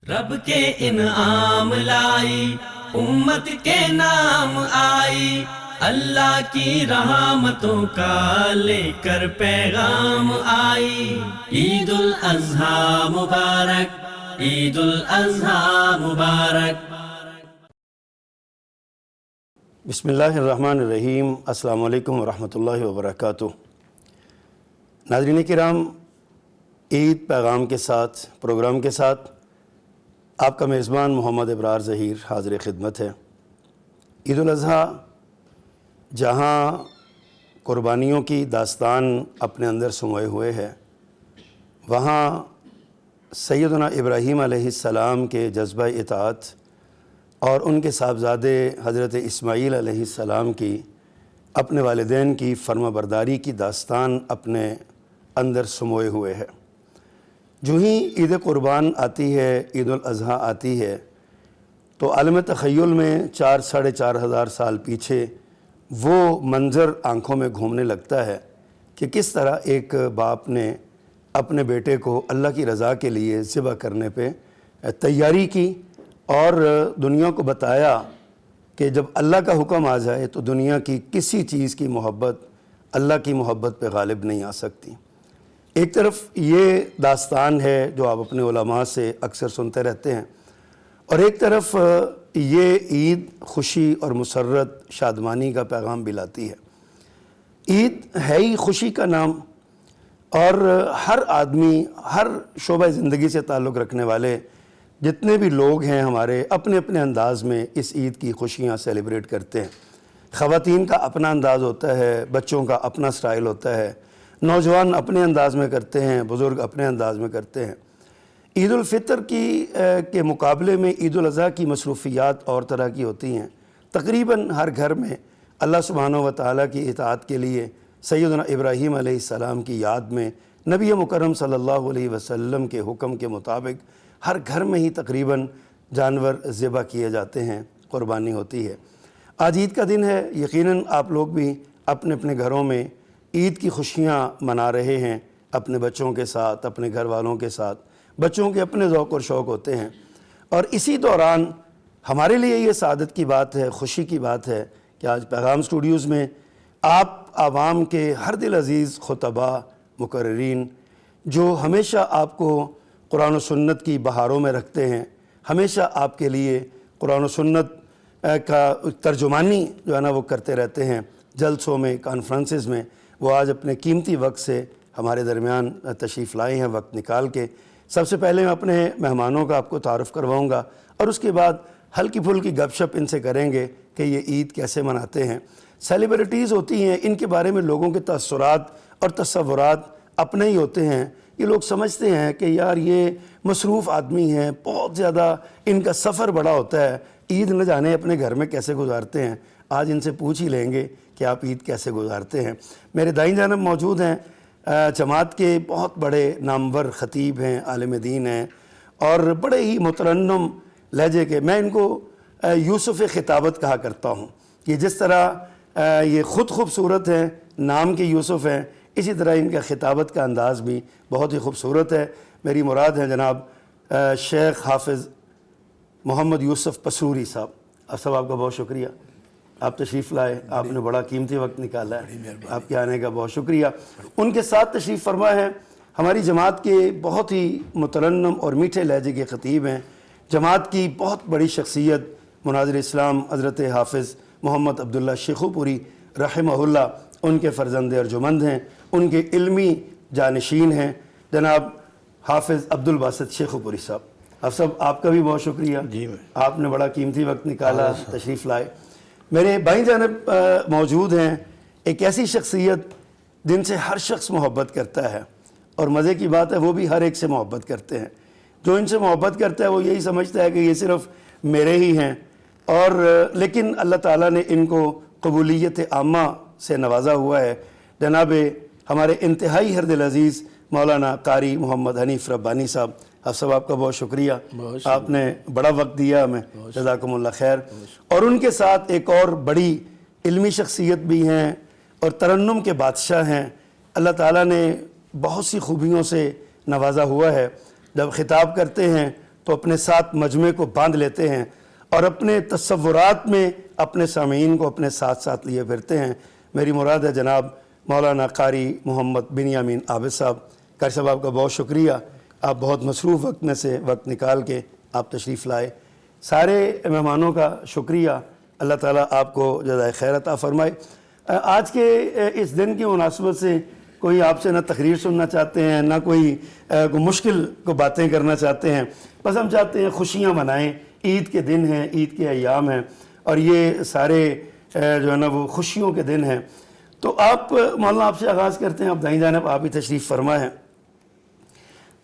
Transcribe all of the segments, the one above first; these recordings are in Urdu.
رب کے انعام لائی، امت کے نام آئی، اللہ کی رحمتوں کا لے کر پیغام آئی۔ عید الاضحیٰ مبارک، عید الاضحیٰ مبارک۔ بسم اللہ الرحمن الرحیم۔ السلام علیکم ورحمۃ اللہ وبرکاتہ۔ ناظرین کرام، عید پیغام کے ساتھ پروگرام کے ساتھ آپ کا میزبان محمد ابرار ظہیر حاضر خدمت ہے۔ عید الاضحیٰ جہاں قربانیوں کی داستان اپنے اندر سموئے ہوئے ہے، وہاں سیدنا ابراہیم علیہ السلام کے جذبہ اطاعت اور ان کے صاحبزادے حضرت اسماعیل علیہ السلام کی اپنے والدین کی فرما برداری کی داستان اپنے اندر سموئے ہوئے ہے۔ جو ہی عید قربان آتی ہے، عید الاضحیٰ آتی ہے، تو عالم تخیل میں 4,500 سال پیچھے وہ منظر آنکھوں میں گھومنے لگتا ہے کہ کس طرح ایک باپ نے اپنے بیٹے کو اللہ کی رضا کے لیے ذبح کرنے پہ تیاری کی اور دنیا کو بتایا کہ جب اللہ کا حکم آ جائے تو دنیا کی کسی چیز کی محبت اللہ کی محبت پہ غالب نہیں آ سکتی۔ ایک طرف یہ داستان ہے جو آپ اپنے علماء سے اکثر سنتے رہتے ہیں، اور ایک طرف یہ عید خوشی اور مسرت شادمانی کا پیغام بھی لاتی ہے۔ عید ہے ہی خوشی کا نام، اور ہر آدمی، ہر شعبہ زندگی سے تعلق رکھنے والے جتنے بھی لوگ ہیں ہمارے، اپنے اپنے انداز میں اس عید کی خوشیاں سیلیبریٹ کرتے ہیں۔ خواتین کا اپنا انداز ہوتا ہے، بچوں کا اپنا سٹائل ہوتا ہے، نوجوان اپنے انداز میں کرتے ہیں، بزرگ اپنے انداز میں کرتے ہیں۔ عید الفطر کے مقابلے میں عید الاضحیٰ کی مصروفیات اور طرح کی ہوتی ہیں۔ تقریباً ہر گھر میں اللہ سبحانہ و تعالیٰ کی اطاعت کے لیے سیدنا ابراہیم علیہ السلام کی یاد میں نبی مکرم صلی اللہ علیہ وسلم کے حکم کے مطابق ہر گھر میں ہی تقریباً جانور ذبح کیے جاتے ہیں، قربانی ہوتی ہے۔ آج عید کا دن ہے، یقیناً آپ لوگ بھی اپنے اپنے گھروں میں عید کی خوشیاں منا رہے ہیں، اپنے بچوں کے ساتھ، اپنے گھر والوں کے ساتھ۔ بچوں کے اپنے ذوق اور شوق ہوتے ہیں، اور اسی دوران ہمارے لیے یہ سعادت کی بات ہے، خوشی کی بات ہے کہ آج پیغام اسٹوڈیوز میں آپ عوام کے ہر دل عزیز خطباء، مقررین، جو ہمیشہ آپ کو قرآن و سنت کی بہاروں میں رکھتے ہیں، ہمیشہ آپ کے لیے قرآن و سنت کا ترجمانی جو ہے نا وہ کرتے رہتے ہیں جلسوں میں، کانفرنسز میں، وہ آج اپنے قیمتی وقت سے ہمارے درمیان تشریف لائے ہیں، وقت نکال کے۔ سب سے پہلے میں اپنے مہمانوں کا آپ کو تعارف کرواؤں گا، اور اس کے بعد ہلکی پھلکی گپ شپ ان سے کریں گے کہ یہ عید کیسے مناتے ہیں۔ سیلیبریٹیز ہوتی ہیں، ان کے بارے میں لوگوں کے تاثرات اور تصورات اپنے ہی ہوتے ہیں۔ یہ لوگ سمجھتے ہیں کہ یار یہ مصروف آدمی ہیں، بہت زیادہ ان کا سفر بڑا ہوتا ہے، عید نہ جانے اپنے گھر میں کیسے گزارتے ہیں۔ آج ان سے پوچھ ہی لیں گے کہ آپ عید کیسے گزارتے ہیں۔ میرے دائیں جانب موجود ہیں جماعت کے بہت بڑے نامور خطیب ہیں، عالم دین ہیں، اور بڑے ہی مترنم لہجے کے، میں ان کو یوسف خطابت کہا کرتا ہوں کہ جس طرح یہ خود خوبصورت ہیں، نام کے یوسف ہیں، اسی طرح ان کا خطابت کا انداز بھی بہت ہی خوبصورت ہے۔ میری مراد ہے جناب شیخ حافظ محمد یوسف پسروری صاحب۔ آپ کا بہت شکریہ، آپ تشریف لائے، آپ نے بڑا قیمتی وقت نکالا ہے، آپ کے آنے کا بہت شکریہ۔ ان کے ساتھ تشریف فرما ہے ہماری جماعت کے بہت ہی مترنم اور میٹھے لہجے کے خطیب ہیں، جماعت کی بہت بڑی شخصیت مناظر اسلام حضرت حافظ محمد عبداللہ شیخو پوری رحمہ اللہ، ان کے فرزند ارجمند ہیں، ان کے علمی جانشین ہیں جناب حافظ عبدالباسط شیخو پوری صاحب۔ آپ کا بھی بہت شکریہ، آپ نے بڑا قیمتی وقت نکالا، تشریف لائے۔ میرے بائیں جانب موجود ہیں ایک ایسی شخصیت جن سے ہر شخص محبت کرتا ہے، اور مزے کی بات ہے وہ بھی ہر ایک سے محبت کرتے ہیں۔ جو ان سے محبت کرتا ہے وہ یہی سمجھتا ہے کہ یہ صرف میرے ہی ہیں، اور لیکن اللہ تعالیٰ نے ان کو قبولیت عامہ سے نوازا ہوا ہے۔ جناب ہمارے انتہائی ہر دل عزیز مولانا قاری محمد حنیف ربانی صاحب، آپ کا بہت شکریہ، آپ نے بڑا وقت دیا ہمیں، جزاکم اللہ خیر۔ اور ان کے ساتھ ایک اور بڑی علمی شخصیت بھی ہیں اور ترنم کے بادشاہ ہیں، اللہ تعالیٰ نے بہت سی خوبیوں سے نوازا ہوا ہے۔ جب خطاب کرتے ہیں تو اپنے ساتھ مجمع کو باندھ لیتے ہیں اور اپنے تصورات میں اپنے سامعین کو اپنے ساتھ ساتھ لیے پھرتے ہیں۔ میری مراد ہے جناب مولانا قاری محمد بنیامین عابد صاحب۔ قاری صاحب آپ کا بہت شکریہ، آپ بہت مصروف وقت میں سے وقت نکال کے آپ تشریف لائے۔ سارے مہمانوں کا شکریہ، اللہ تعالیٰ آپ کو جزائے خیر عطا فرمائے۔ آج کے اس دن کی مناسبت سے کوئی آپ سے نہ تقریر سننا چاہتے ہیں، نہ کوئی مشکل کو باتیں کرنا چاہتے ہیں، بس ہم چاہتے ہیں خوشیاں منائیں۔ عید کے دن ہیں، عید کے ایام ہیں، اور یہ سارے جو ہے نا وہ خوشیوں کے دن ہیں۔ تو آپ مولانا آپ سے آغاز کرتے ہیں، آپ دائیں جانب آپ ہی تشریف فرما ہیں۔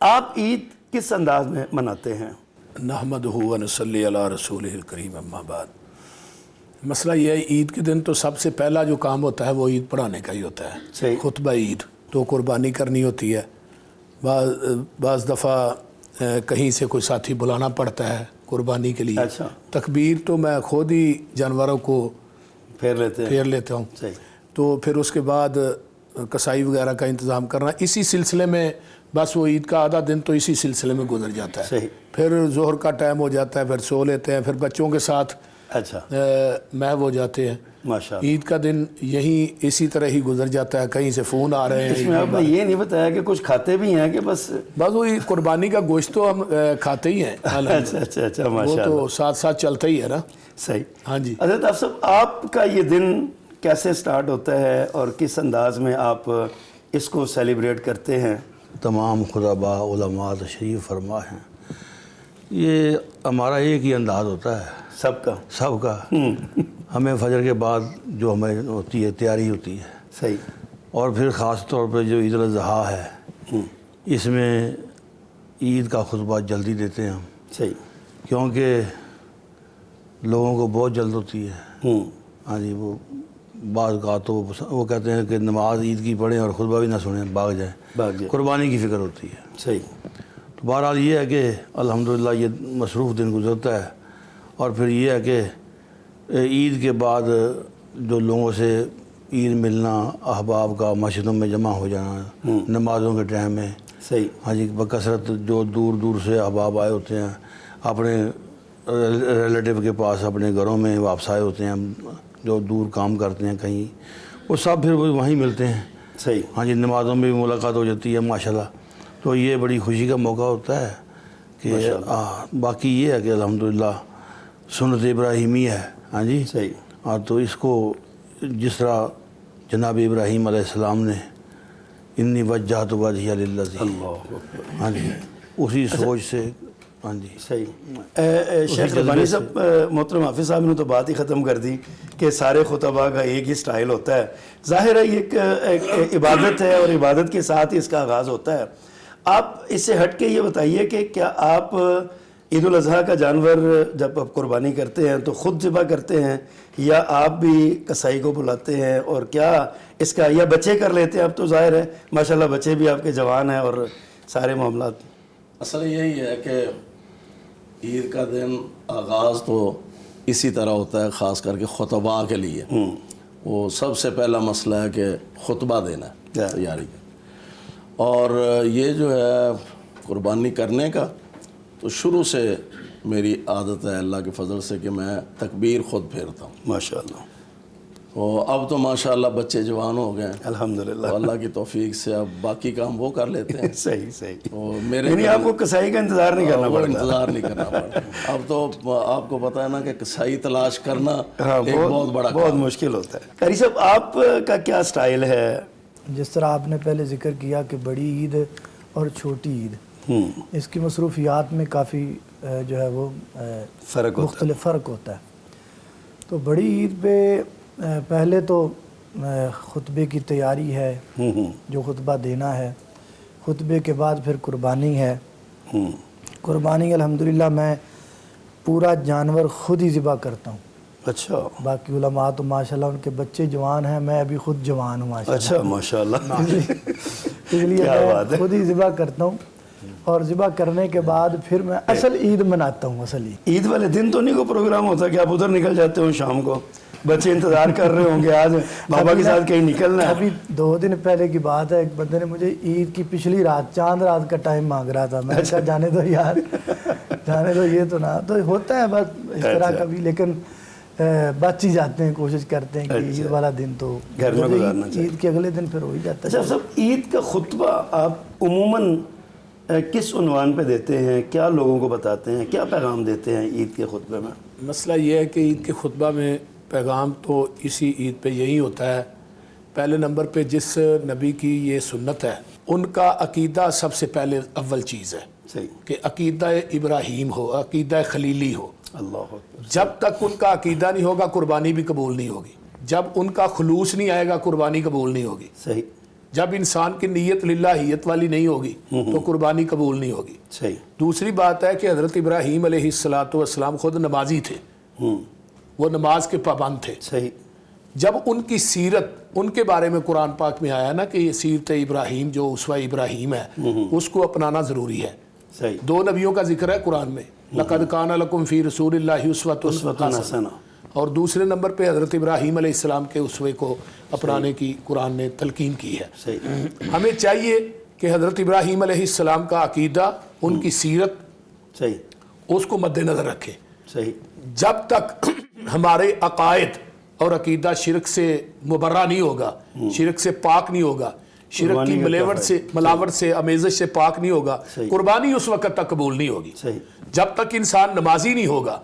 آپ عید کس انداز میں مناتے ہیں؟ نحمدہ و نصلی علی رسولہ الکریم، اما بعد۔ مسئلہ یہ ہے، عید کے دن تو سب سے پہلا جو کام ہوتا ہے وہ عید پڑھانے کا ہی ہوتا ہے۔ صحیح۔ خطبہ عید تو قربانی کرنی ہوتی ہے، بعض دفعہ کہیں سے کوئی ساتھی بلانا پڑتا ہے قربانی کے لیے۔ اچھا۔ تکبیر تو میں خود ہی جانوروں کو پھیر لیتا ہوں۔ صحیح۔ تو پھر اس کے بعد کسائی وغیرہ کا انتظام کرنا، اسی سلسلے میں بس وہ عید کا آدھا دن تو اسی سلسلے میں گزر جاتا ہے۔ صحیح۔ پھر ظہر کا ٹائم ہو جاتا ہے، پھر سو لیتے ہیں، پھر بچوں کے ساتھ اچھا، محو ہو جاتے ہیں۔ ماشاءاللہ۔ عید کا دن یہی اسی طرح ہی گزر جاتا ہے، کہیں سے فون آ رہے اس ہیں۔ میں آپ نے یہ نہیں بتایا کہ کچھ کھاتے بھی ہیں کہ بس؟ بس وہی قربانی کا گوشت تو ہم کھاتے ہی ہیں، اچھا اچھا اچھا، وہ ماشاءاللہ۔ تو ساتھ ساتھ چلتا ہی ہے نا۔ صحیح۔ ہاں جی۔ حضرت افضل صاحب، آپ کا یہ دن کیسے سٹارٹ ہوتا ہے اور کس انداز میں آپ اس کو سیلیبریٹ کرتے ہیں؟ تمام خطباء علماء تشریف فرما ہیں۔ یہ ہمارا ایک ہی انداز ہوتا ہے سب کا۔ ہمیں فجر کے بعد جو ہمیں ہوتی ہے تیاری ہوتی ہے، صحیح، اور پھر خاص طور پہ جو عید الاضحیٰ ہے اس میں عید کا خطبہ جلدی دیتے ہیں ہم، صحیح، کیونکہ لوگوں کو بہت جلد ہوتی ہے۔ ہاں جی، وہ بعض کا تو وہ کہتے ہیں کہ نماز عید کی پڑھیں اور خطبہ بھی نہ سنیں، بھاگ جائیں، قربانی کی فکر ہوتی ہے۔ صحیح۔ تو بہرحال یہ ہے کہ الحمدللہ یہ مصروف دن گزرتا ہے، اور پھر یہ ہے کہ عید کے بعد جو لوگوں سے عید ملنا، احباب کا مسجدوں میں جمع ہو جانا نمازوں کے ٹائم میں۔ صحیح۔ ہاں جی، بکثرت جو دور دور سے احباب آئے ہوتے ہیں، اپنے ریلیٹیو کے پاس اپنے گھروں میں واپس آئے ہوتے ہیں، جو دور کام کرتے ہیں کہیں، وہ سب پھر وہیں ملتے ہیں۔ صحیح۔ ہاں جی، نمازوں میں بھی ملاقات ہو جاتی ہے ماشاءاللہ۔ تو یہ بڑی خوشی کا موقع ہوتا ہے کہ باقی یہ ہے کہ الحمدللہ سنت ابراہیمی ہے۔ ہاں جی، صحیح۔ اور تو اس کو جس طرح جناب ابراہیم علیہ السلام نے انی وجہت وجہی للذی، ہاں جی، اسی سوچ سے۔ ہاں جی، صحیح۔ شیخ ربانی صاحب، محترم حافظ صاحب نے تو بات ہی ختم کر دی کہ سارے خطباء کا ایک ہی سٹائل ہوتا ہے۔ ظاہر ہے یہ ایک عبادت ہے اور عبادت کے ساتھ ہی اس کا آغاز ہوتا ہے۔ آپ اس سے ہٹ کے یہ بتائیے کہ کیا آپ عید الاضحیٰ کا جانور جب آپ قربانی کرتے ہیں تو خود ذبح کرتے ہیں، یا آپ بھی کسائی کو بلاتے ہیں، اور کیا اس کا، یا بچے کر لیتے ہیں؟ اب تو ظاہر ہے ماشاءاللہ بچے بھی آپ کے جوان ہیں اور سارے معاملات۔ اصل یہی ہے کہ عید کا دن آغاز تو اسی طرح ہوتا ہے، خاص کر کے خطباء کے لیے وہ سب سے پہلا مسئلہ ہے کہ خطبہ دینا ہے، تیاری کا۔ اور یہ جو ہے قربانی کرنے کا تو شروع سے میری عادت ہے اللہ کے فضل سے کہ میں تکبیر خود پھیرتا ہوں ماشاءاللہ۔ اب تو ماشاءاللہ بچے جوان ہو گئے ہیں الحمدللہ، تو اللہ کی توفیق سے اب باقی کام وہ کر لیتے ہیں۔ صحیح صحیح۔ میرے آپ کو کسائی کا انتظار نہیں کرنا پڑتا؟ انتظار نہیں کرنا پڑتا۔ اب تو آپ کو پتہ ہے نا کہ کسائی تلاش کرنا ایک بہت بڑا بہت مشکل ہوتا ہے۔ قاری صاحب، آپ کا کیا سٹائل ہے؟ جس طرح آپ نے پہلے ذکر کیا کہ بڑی عید اور چھوٹی عید، اس کی مصروفیات میں کافی جو ہے وہ مختلف فرق ہوتا ہے۔ تو بڑی عید پہ پہلے تو خطبے کی تیاری ہے، جو خطبہ دینا ہے، خطبے کے بعد پھر قربانی ہے۔ قربانی الحمدللہ میں پورا جانور خود ہی ذبح کرتا ہوں۔ اچھا۔ باقی علماء تو ماشاءاللہ ان کے بچے جوان ہیں، میں ابھی خود جوان ہوں ماشاءاللہ۔ اچھا، ماشاءاللہ۔ اس لیے میں خود ہی ذبح کرتا ہوں، اور ذبح کرنے کے بعد پھر میں اصل عید مناتا ہوں۔ اصل عید والے دن تو نہیں کوئی پروگرام ہوتا کہ آپ ادھر نکل جاتے ہوں شام کو؟ بچے انتظار کر رہے ہوں گے آج بابا کے ساتھ کہیں نکلنا ہے. ابھی 2 دن پہلے کی بات ہے، ایک بندے نے مجھے عید کی پچھلی رات چاند رات کا ٹائم مانگ رہا تھا. میں نے کہا جانے دو یار، جانے دو، یہ تو نہ تو ہوتا ہے بس اس طرح کبھی، لیکن بچ ہی جاتے ہیں، کوشش کرتے ہیں کہ عید والا دن تو گھر میں گزارنا چاہیے. عید کے اگلے دن پھر ہو ہی جاتا ہے. اچھا صاحب، عید کا خطبہ آپ عموماً کس عنوان پہ دیتے ہیں؟ کیا لوگوں کو بتاتے ہیں؟ کیا پیغام دیتے ہیں عید کے خطبے میں؟ مسئلہ یہ ہے کہ عید کے خطبہ میں پیغام تو اسی عید پہ یہی ہوتا ہے. پہلے نمبر پہ جس نبی کی یہ سنت ہے ان کا عقیدہ سب سے پہلے اول چیز ہے. صحیح. کہ عقیدہ ابراہیم ہو، عقیدہ خلیلی ہو. اللہ اکبر. جب تک ان کا عقیدہ نہیں ہوگا قربانی بھی قبول نہیں ہوگی. جب ان کا خلوص نہیں آئے گا قربانی قبول نہیں ہوگی. صحیح. جب انسان کی نیت للہیت والی نہیں ہوگی تو قربانی قبول نہیں ہوگی. صحیح. دوسری بات ہے کہ حضرت ابراہیم علیہ السلام خود نمازی تھے، وہ نماز کے پابند تھے. صحیح. جب ان کی سیرت ان کے بارے میں قرآن پاک میں آیا نا کہ یہ سیرت ابراہیم جو اسوہ ابراہیم ہے اس کو اپنانا ضروری ہے. صحیح. 2 نبیوں کا ذکر ہے قرآن میں، لَقَدْ كَانَ لَكُمْ فِي رَسُولِ اللَّهِ أُسْوَةٌ حَسَنَةٌ. اور دوسرے نمبر پہ حضرت ابراہیم علیہ السلام کے اسوے کو اپنانے کی قرآن نے تلقین کی ہے. صحیح. ہمیں چاہیے کہ حضرت ابراہیم علیہ السلام کا عقیدہ، ان کی سیرت، صحیح. اس کو مد نظر رکھیں. صحیح. جب تک ہمارے عقائد اور عقیدہ شرک سے مبرہ نہیں ہوگا، شرک سے پاک نہیں ہوگا، شرک کی ملاوٹ سے آمیزش سے پاک نہیں ہوگا، قربانی اس وقت تک قبول نہیں ہوگی. صحیح. جب تک انسان نمازی نہیں ہوگا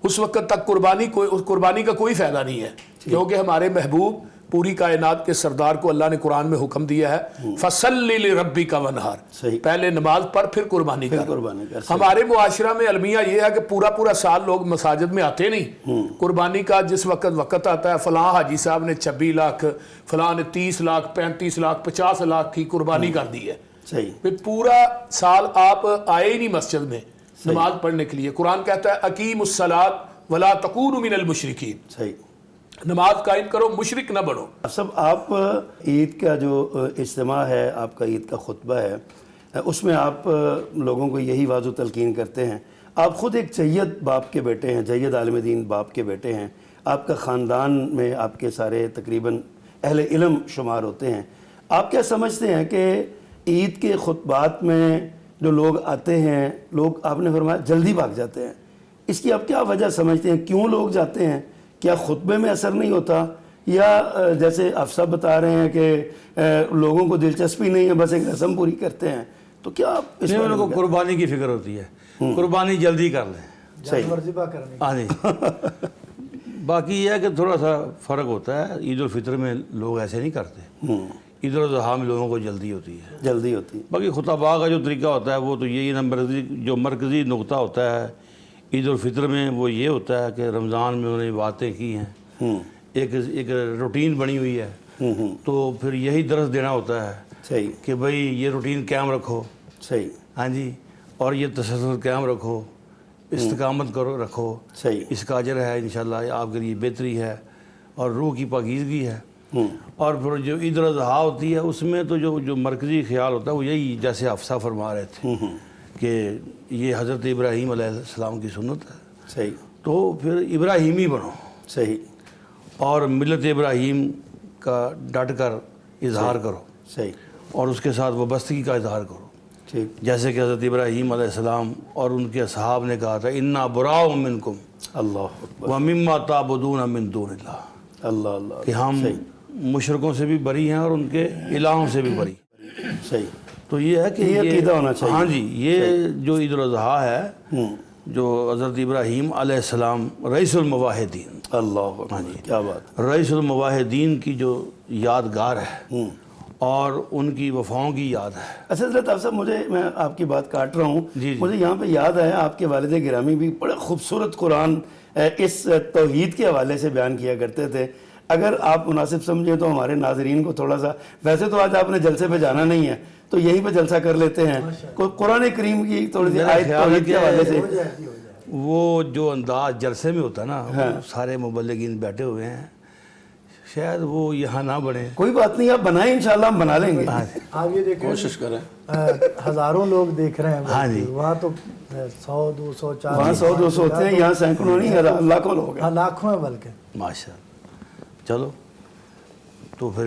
اس وقت تک قربانی کا کوئی فائدہ نہیں ہے. کیونکہ ہمارے محبوب پوری کائنات کے سردار کو اللہ نے قرآن میں حکم دیا ہے فَصَلِّ لِرَبِّكَ وَانْحَرْ، پہلے نماز پڑھ پھر قربانی کر. ہمارے معاشرہ میں المیہ یہ ہے کہ پورا سال لوگ مساجد میں آتے نہیں. قربانی کا جس وقت آتا ہے فلاں حاجی صاحب نے 26 لاکھ، فلاں نے 30 لاکھ، 35 لاکھ، 50 لاکھ کی قربانی کر دی ہے. صحیح. پورا سال آپ آئے ہی نہیں مسجد میں نماز پڑھنے کے لیے. قرآن کہتا ہے اقیموا الصلاۃ ولا تکونوا من المشرکین، صحیح. نماز قائم کرو، مشرک نہ بنو. سب آپ عید کا جو اجتماع ہے، آپ کا عید کا خطبہ ہے، اس میں آپ لوگوں کو یہی واضح تلقین کرتے ہیں. آپ خود ایک جید باپ کے بیٹے ہیں، جید عالم دین باپ کے بیٹے ہیں. آپ کا خاندان میں آپ کے سارے تقریباً اہل علم شمار ہوتے ہیں. آپ کیا سمجھتے ہیں کہ عید کے خطبات میں جو لوگ آتے ہیں، لوگ آپ نے فرمایا جلدی بھاگ جاتے ہیں، اس کی آپ کیا وجہ سمجھتے ہیں؟ کیوں لوگ جاتے ہیں؟ کیا خطبے میں اثر نہیں ہوتا، یا جیسے آپ سب بتا رہے ہیں کہ لوگوں کو دلچسپی نہیں ہے، بس ایک رسم پوری کرتے ہیں؟ تو کیا آپ اس ان کو قربانی کی فکر ہوتی ہے، قربانی جلدی کر لیں. صحیح. ہاں جی. باقی یہ ہے کہ تھوڑا سا فرق ہوتا ہے. عید الفطر میں لوگ ایسے نہیں کرتے، عید الاضحیٰ میں لوگوں کو جلدی ہوتی ہے. باقی خطباء کا جو طریقہ ہوتا ہے وہ تو یہی جو مرکزی نقطہ ہوتا ہے عید الفطر میں وہ یہ ہوتا ہے کہ رمضان میں انہوں نے باتیں کی ہیں، ایک روٹین بنی ہوئی ہے، تو پھر یہی درس دینا ہوتا ہے. صحیح. کہ بھئی یہ روٹین قائم رکھو. صحیح. ہاں جی. اور یہ تسلسل قائم رکھو، استقامت رکھو. صحیح. اس کا اجر ہے انشاءاللہ، آپ کے لیے بہتری ہے اور روح کی پاکیزگی ہے. اور پھر جو عید الاضحیٰ ہوتی ہے اس میں تو جو مرکزی خیال ہوتا ہے وہ یہی جیسے حفصہ فرما رہے تھے کہ یہ حضرت ابراہیم علیہ السلام کی سنت ہے. صحیح. تو پھر ابراہیمی بنو. صحیح. اور ملت ابراہیم کا ڈٹ کر اظہار کرو. صحیح. اور اس کے ساتھ وابستگی کا اظہار کرو. ٹھیک. جیسے کہ حضرت ابراہیم علیہ السلام اور ان کے اصحاب نے کہا تھا انا براء منکم اللہ اکبر. ومما تعبدون من دون اللہ. اللہ اللہ. کہ ہم مشرکوں سے بھی بری ہیں اور ان کے الہوں سے بھی بری. صحیح. تو یہ ہے کہ یہ عقیدہ ہونا چاہیے. ہاں جی. یہ جو عید الاضحیٰ ہے جو حضرت ابراہیم علیہ السلام رئیس المواحدین، اللہ اکبر. کیا بات. رئیس المواحدین کی جو یادگار ہے اور ان کی وفاؤں کی یاد ہے. اچھا حضرت آپ صاحب، میں آپ کی بات کاٹ رہا ہوں. مجھے یہاں پہ یاد آیا آپ کے والد گرامی بھی بڑے خوبصورت قرآن اس توحید کے حوالے سے بیان کیا کرتے تھے. اگر آپ مناسب سمجھیں تو ہمارے ناظرین کو تھوڑا سا، ویسے تو آج آپ نے جلسے پہ جانا نہیں ہے تو یہیں پہ جلسہ کر لیتے ہیں، قرآن کریم کی تھوڑی سی آیت توحید کے حوالے سے. وہ جو انداز جلسے میں ہوتا ہے نا، سارے مبلغین بیٹھے ہوئے ہیں، شاید وہ یہاں نہ بنے. کوئی بات نہیں, آپ بنائیں انشاءاللہ, ہم بنا لیں گے. آپ یہ دیکھیں کوشش کریں. ہزاروں لوگ دیکھ رہے ہیں. ہاں جی. وہاں تو 100 200 400 وہاں 100 200 ہوتے ہیں, یہاں سینکڑوں نہیں, لاکھوں لوگ ہیں. ہاں لاکھوں ہیں بلکہ. ماشاء اللہ. چلو تو پھر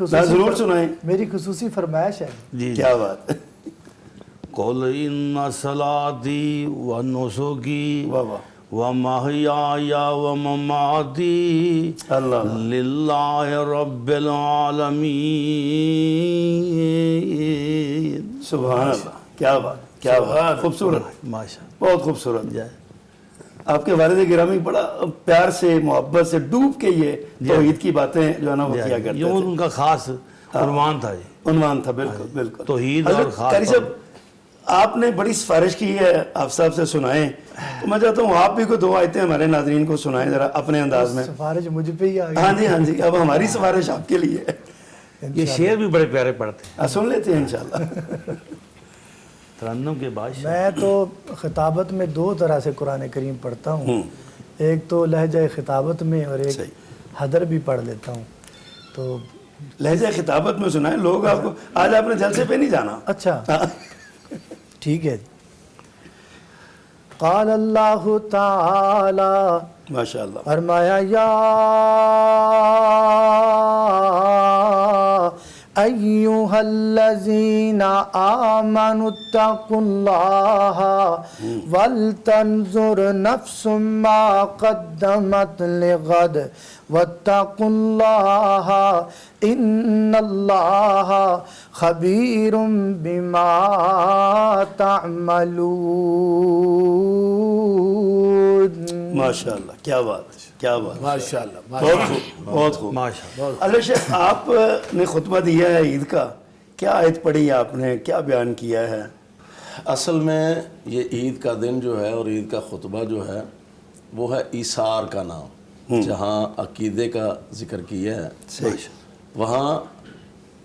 ضرور سنائیں. میری خصوصی فرمائش ہے. جی کیا بات ہے. قل ان صلاتی و نسکی واہ واہ, ومحیای ومماتی اللہ للہ رب العالمین. سبحان اللہ, کیا بات, کیا بات, خوبصورت, ماشاء بہت خوبصورت. اللہ. آپ کے والد گرامی بڑا پیار سے, محبت سے ڈوب کے یہ توحید کی باتیں جو ہے نا وہ کیا کرتے یہ تھے. ان کا خاص عنوان تھا. یہ عنوان تھا. بالکل بالکل. توحید اور حضرت خاص قاری صاحب, آپ نے بڑی سفارش کی ہے آپ صاحب سے سنائیں, تو میں چاہتا ہوں آپ بھی کوئی 2 آیتیں ہمارے ناظرین کو سنائیں ذرا اپنے انداز میں. سفارش مجھ پہ ہی آ گئی. ہاں جی ہاں جی, اب ہماری سفارش آپ کے لیے ہے. یہ شعر بھی بڑے پیارے پڑھتے ہیں. سن لیتے ہیں انشاءاللہ. ترنم کے بادشاہ. میں تو خطابت میں 2 طرح سے قرآن کریم پڑھتا ہوں. ایک تو لہجہ خطابت میں اور ایک حدر بھی پڑھ لیتا ہوں. تو لہجہ خطابت میں سنائیں لوگ آپ کو. آج آپ نے جلسے پہ نہیں جانا. اچھا ٹھیک ہے. قال اللہ تعالی, ماشاءاللہ, فرمایا یا ایوہا الذین آمنوا اتقوا اللہ ولتنظر نفس ما قدمت لغد واتقوا اللہ ان اللہ خبیر بما تعملون. ماشاءاللہ, کیا بات, کیا بات, ماشاءاللہ. بہت خوب, بہت خوب. ماشاءاللہ. اللہ شیخ, آپ نے خطبہ دیا ہے عید کا, کیا آیت پڑھی آپ نے, کیا بیان کیا ہے؟ اصل میں یہ عید کا دن جو ہے اور عید کا خطبہ جو ہے وہ ہے ایثار کا نام. جہاں عقیدے کا ذکر کیا ہے وہاں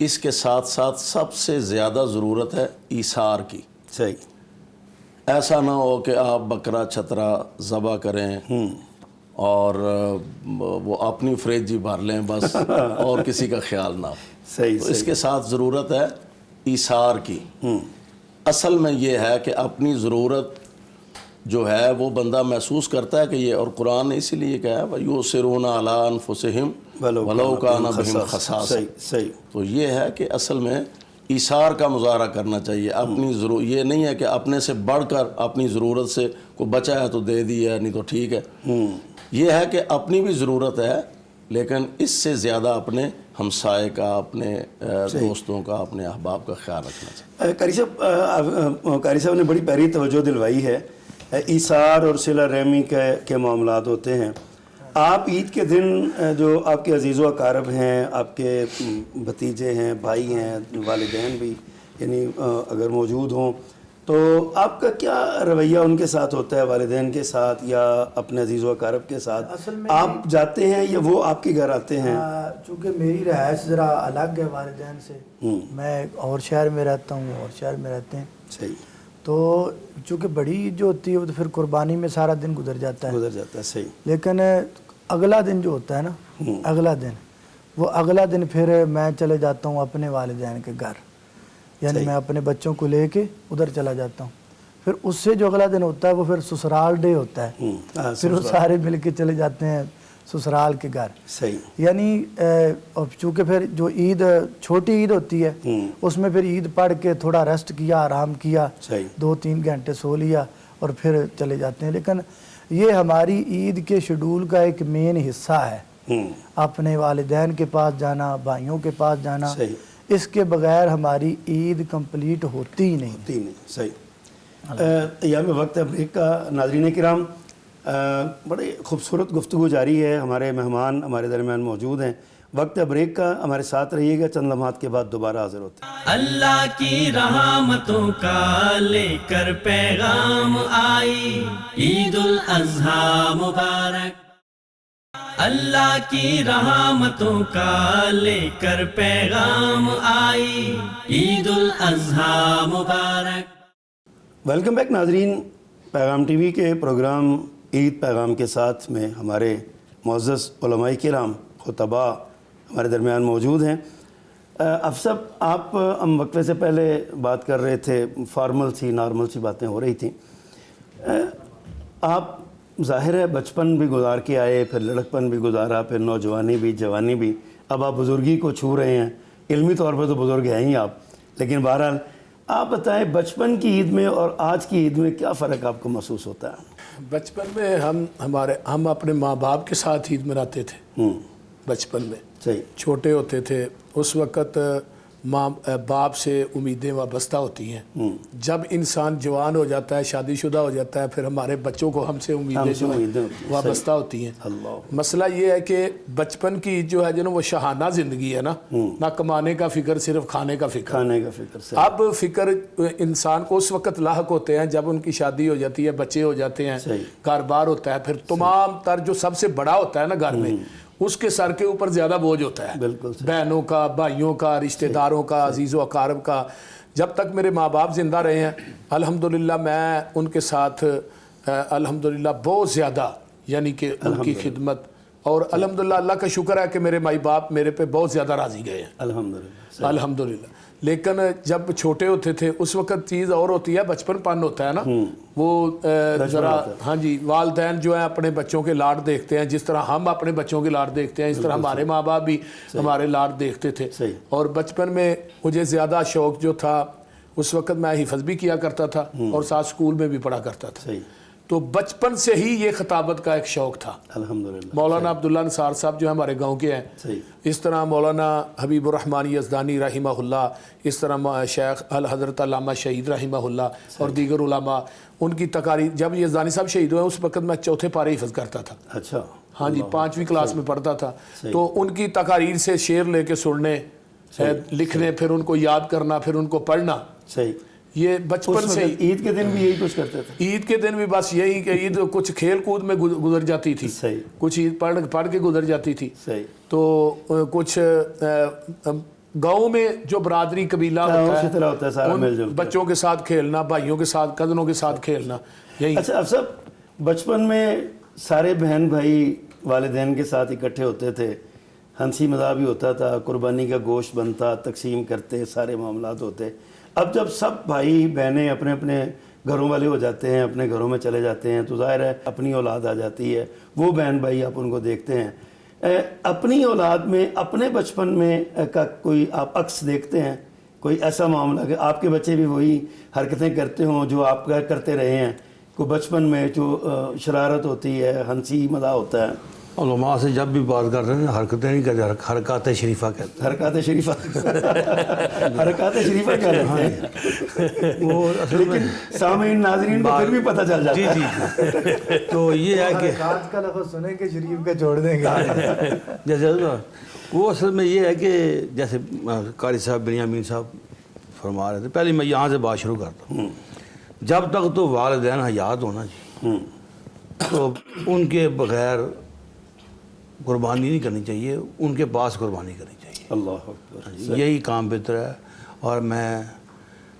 اس کے ساتھ ساتھ سب سے زیادہ ضرورت ہے ایثار کی. صحیح. ایسا نہ ہو کہ آپ بکرا چھترا ذبح کریں اور وہ اپنی فریج ہی بھر لیں بس, اور کسی کا خیال نہ ہو. صحیح. تو اس کے ساتھ ضرورت ہے ایثار کی. اصل میں یہ ہے کہ اپنی ضرورت جو ہے وہ بندہ محسوس کرتا ہے کہ یہ, اور قرآن نے اسی لیے کہا ہے وَيُؤْثِرُونَ عَلَىٰ أَنفُسِهِمْ وَلَوْ كَانَ بِهِمْ خَصَاصَةٌ. صحیح. تو یہ ہے کہ اصل میں ایثار کا مظاہرہ کرنا چاہیے. اپنی ضرورت یہ نہیں ہے کہ اپنے سے بڑھ کر اپنی ضرورت سے کو بچا ہے تو دے دیا, نہیں تو ٹھیک ہے. یہ ہے کہ اپنی بھی ضرورت ہے لیکن اس سے زیادہ اپنے ہمسائے کا, اپنے دوستوں کا, اپنے احباب کا خیال رکھنا چاہیے. قاری صاحب نے بڑی پیاری توجہ دلوائی ہے. ایثار اور صلہ رحمی کے معاملات ہوتے ہیں. آپ عید کے دن جو آپ کے عزیز و اقارب ہیں, آپ کے بھتیجے ہیں, بھائی ہیں, والدین بھی یعنی اگر موجود ہوں, تو آپ کا کیا رویہ ان کے ساتھ ہوتا ہے, والدین کے ساتھ یا اپنے عزیز و اقارب کے ساتھ؟ آپ جاتے ہیں یا وہ آپ کے گھر آتے ہیں؟ چونکہ میری رہائش ذرا الگ ہے والدین سے, میں اور شہر میں رہتا ہوں, اور شہر میں رہتے ہیں. صحیح. تو چونکہ بڑی عید جو ہوتی ہے وہ تو پھر قربانی میں سارا دن گزر جاتا ہے. صحیح. لیکن اگلا دن جو ہوتا ہے نا, اگلا دن پھر میں چلے جاتا ہوں اپنے والدین کے گھر, یعنی میں اپنے بچوں کو لے کے ادھر چلا جاتا ہوں. پھر اس سے جو اگلا دن ہوتا ہے وہ پھر سسرال ڈے ہوتا ہے, پھر وہ سارے مل کے چلے جاتے ہیں سسرال کے گھر. صحیح. یعنی چونکہ پھر جو عید چھوٹی عید ہوتی ہے اس میں پھر عید پڑھ کے تھوڑا ریسٹ کیا, آرام کیا, 2-3 گھنٹے سو لیا اور پھر چلے جاتے ہیں. لیکن یہ ہماری عید کے شیڈول کا ایک مین حصہ ہے, اپنے والدین کے پاس جانا, بھائیوں کے پاس جانا. اس کے بغیر ہماری عید کمپلیٹ ہوتی ہی نہیں. صحیح. ایام وقت بریک کا ناظرین کرام, بڑے خوبصورت گفتگو جاری ہے. ہمارے مہمان ہمارے درمیان موجود ہیں. وقت بریک کا ہمارے ساتھ رہیے گا, چند لمحات کے بعد دوبارہ حاضر ہوتے ہیں. اللہ کی رحمتوں کا لے کر پیغام آئی عید الاضحیٰ مبارک. اللہ کی رحمتوں کا لے کر پیغام آئی عید الاضحیٰ مبارک. ویلکم بیک ناظرین. پیغام ٹی وی کے پروگرام عید پیغام کے ساتھ میں ہمارے معزز علماء کرام خطبہ ہمارے درمیان موجود ہیں۔ افصب، آپ ہم وقفے سے پہلے بات کر رہے تھے، فارمل سی نارمل سی باتیں ہو رہی تھیں۔ آپ ظاہر ہے بچپن بھی گزار کے آئے، پھر لڑکپن بھی گزارا، پھر نوجوانی بھی، جوانی بھی، اب آپ بزرگی کو چھو رہے ہیں۔ علمی طور پہ تو بزرگ ہیں ہی آپ، لیکن بہرحال آپ بتائیں بچپن کی عید میں اور آج کی عید میں کیا فرق آپ کو محسوس ہوتا ہے؟ بچپن میں ہم اپنے ماں باپ کے ساتھ عید مناتے تھے۔ بچپن میں صحیح، چھوٹے ہوتے تھے اس وقت ماں باپ سے امیدیں وابستہ ہوتی ہیں۔ جب انسان جوان ہو جاتا ہے، شادی شدہ ہو جاتا ہے، پھر ہمارے بچوں کو ہم سے امیدیں جو ہیں وابستہ ہوتی ہیں۔ مسئلہ یہ ہے کہ بچپن کی جو ہے وہ شاہانہ زندگی ہے نا، نہ کمانے کا فکر، صرف کھانے کا فکر۔ کھانے کا فکر۔ اب فکر انسان کو اس وقت لاحق ہوتے ہیں جب ان کی شادی ہو جاتی ہے، بچے ہو جاتے ہیں، گھر بار ہوتا ہے، پھر تمام تر جو سب سے بڑا ہوتا ہے نا گھر میں، اس کے سر کے اوپر زیادہ بوجھ ہوتا ہے، بہنوں کا، بھائیوں کا، رشتہ داروں کا، عزیز و اقارب کا۔ جب تک میرے ماں باپ زندہ رہے ہیں الحمدللہ میں ان کے ساتھ الحمدللہ بہت زیادہ یعنی کہ ان کی خدمت، اور الحمدللہ اللہ کا شکر ہے کہ میرے مائی باپ میرے پہ بہت زیادہ راضی گئے ہیں الحمدللہ۔ لیکن جب چھوٹے ہوتے تھے اس وقت چیز اور ہوتی ہے، بچپن پن ہوتا ہے نا، وہ ذرا ہاں جی، والدین جو ہیں اپنے بچوں کے لاڈ دیکھتے ہیں، جس طرح ہم اپنے بچوں کے لاڈ دیکھتے ہیں، اس طرح ہمارے ماں باپ بھی ہمارے لاڈ دیکھتے تھے۔ اور بچپن میں مجھے زیادہ شوق جو تھا، اس وقت میں حفظ بھی کیا کرتا تھا اور ساتھ اسکول میں بھی پڑھا کرتا تھا، تو بچپن سے ہی یہ خطابت کا ایک شوق تھا۔ الحمدللہ مولانا عبداللہ نثار صاحب جو ہمارے گاؤں کے ہیں، اس طرح مولانا حبیب الرحمن یزدانی رحمہ اللہ، اس طرح شیخ الحضرت علامہ شہید رحمہ اللہ اور دیگر علماء، ان کی تقاریر، جب یزدانی صاحب شہید ہوئے اس وقت میں چوتھے پارے حفظ کرتا تھا۔ اچھا، ہاں جی، 5ویں کلاس میں پڑھتا تھا، تو ان کی تقاریر سے شعر لے کے سننے، لکھنے، پھر ان کو یاد کرنا، پھر ان کو پڑھنا، صحیح، یہ بچپن سے۔ عید کے دن بھی یہی کچھ کرتے تھے؟ عید کے دن بھی بس یہی کہ عید کچھ کھیل کود میں گزر جاتی تھی، کچھ عید پڑھ کے گزر جاتی تھی، تو کچھ گاؤں میں جو برادری قبیلہ ہوتا ہے بچوں کے ساتھ کھیلنا، بھائیوں کے ساتھ، کزنوں کے ساتھ کھیلنا، یہی۔ اچھا، اب سب بچپن میں سارے بہن بھائی والدین کے ساتھ اکٹھے ہوتے تھے، ہنسی مذاق بھی ہوتا تھا، قربانی کا گوشت بنتا، تقسیم کرتے، سارے معاملات ہوتے۔ اب جب سب بھائی بہنیں اپنے اپنے گھروں والے ہو جاتے ہیں، اپنے گھروں میں چلے جاتے ہیں، تو ظاہر ہے اپنی اولاد آ جاتی ہے، وہ بہن بھائی آپ ان کو دیکھتے ہیں۔ اپنی اولاد میں، اپنے بچپن میں کا کوئی آپ عکس دیکھتے ہیں؟ کوئی ایسا معاملہ کہ آپ کے بچے بھی وہی حرکتیں کرتے ہوں جو آپ کرتے رہے ہیں؟ کوئی بچپن میں جو شرارت ہوتی ہے، ہنسی مذاق ہوتا ہے؟ علماء سے جب بھی بات کر رہے ہیں حرکتیں نہیں کہتے، حرکات شریفہ کہتے ہیں۔ حرکات شریفہ، حرکات شریفہ کیا لگتے ہیں وہ، لیکن سامعین ناظرین کو پھر بھی پتہ چل جاتا ہے۔ جی، تو یہ ہے کہ حرکات کا لفظ سنیں کہ شریف کا چھوڑ دیں گے، جیسے وہ اصل میں یہ ہے کہ جیسے قاری صاحب بنیامین صاحب فرما رہے تھے، پہلے میں یہاں سے بات شروع کرتا ہوں۔ جب تک تو والدین حیات ہونا جی، تو ان کے بغیر قربانی نہیں کرنی چاہیے، ان کے پاس قربانی کرنی چاہیے۔ اللہ اکبر، یہی کام بہتر ہے، اور میں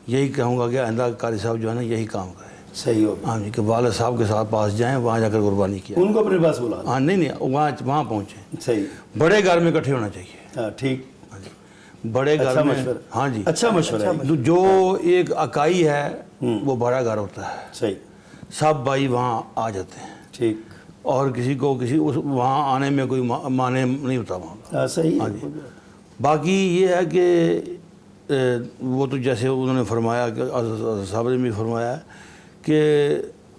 یہی کہوں گا کہ آئندہ قاری صاحب جو ہے نا یہی کام کریں۔ صحیح ہوگا، ہاں جی، کہ والد صاحب کے ساتھ پاس جائیں، وہاں جا کر قربانی کیا، ان کو اپنے پاس بلا لیں۔ ہاں نہیں وہاں پہنچیں۔ صحیح، بڑے گھر میں اکٹھے ہونا چاہیے۔ ہاں ٹھیک، بڑے گھر میں، ہاں جی، اچھا مشورہ ہے۔ جو ایک اکائی ہے وہ بڑا گھر ہوتا ہے، صحیح، سب بھائی وہاں آ جاتے ہیں، ٹھیک، اور کسی کو وہاں آنے میں کوئی معنی نہیں ہوتا وہاں۔ صحیح۔ ہاں جی، باقی یہ ہے کہ وہ تو جیسے انہوں نے فرمایا کہ صاحب نے بھی فرمایا کہ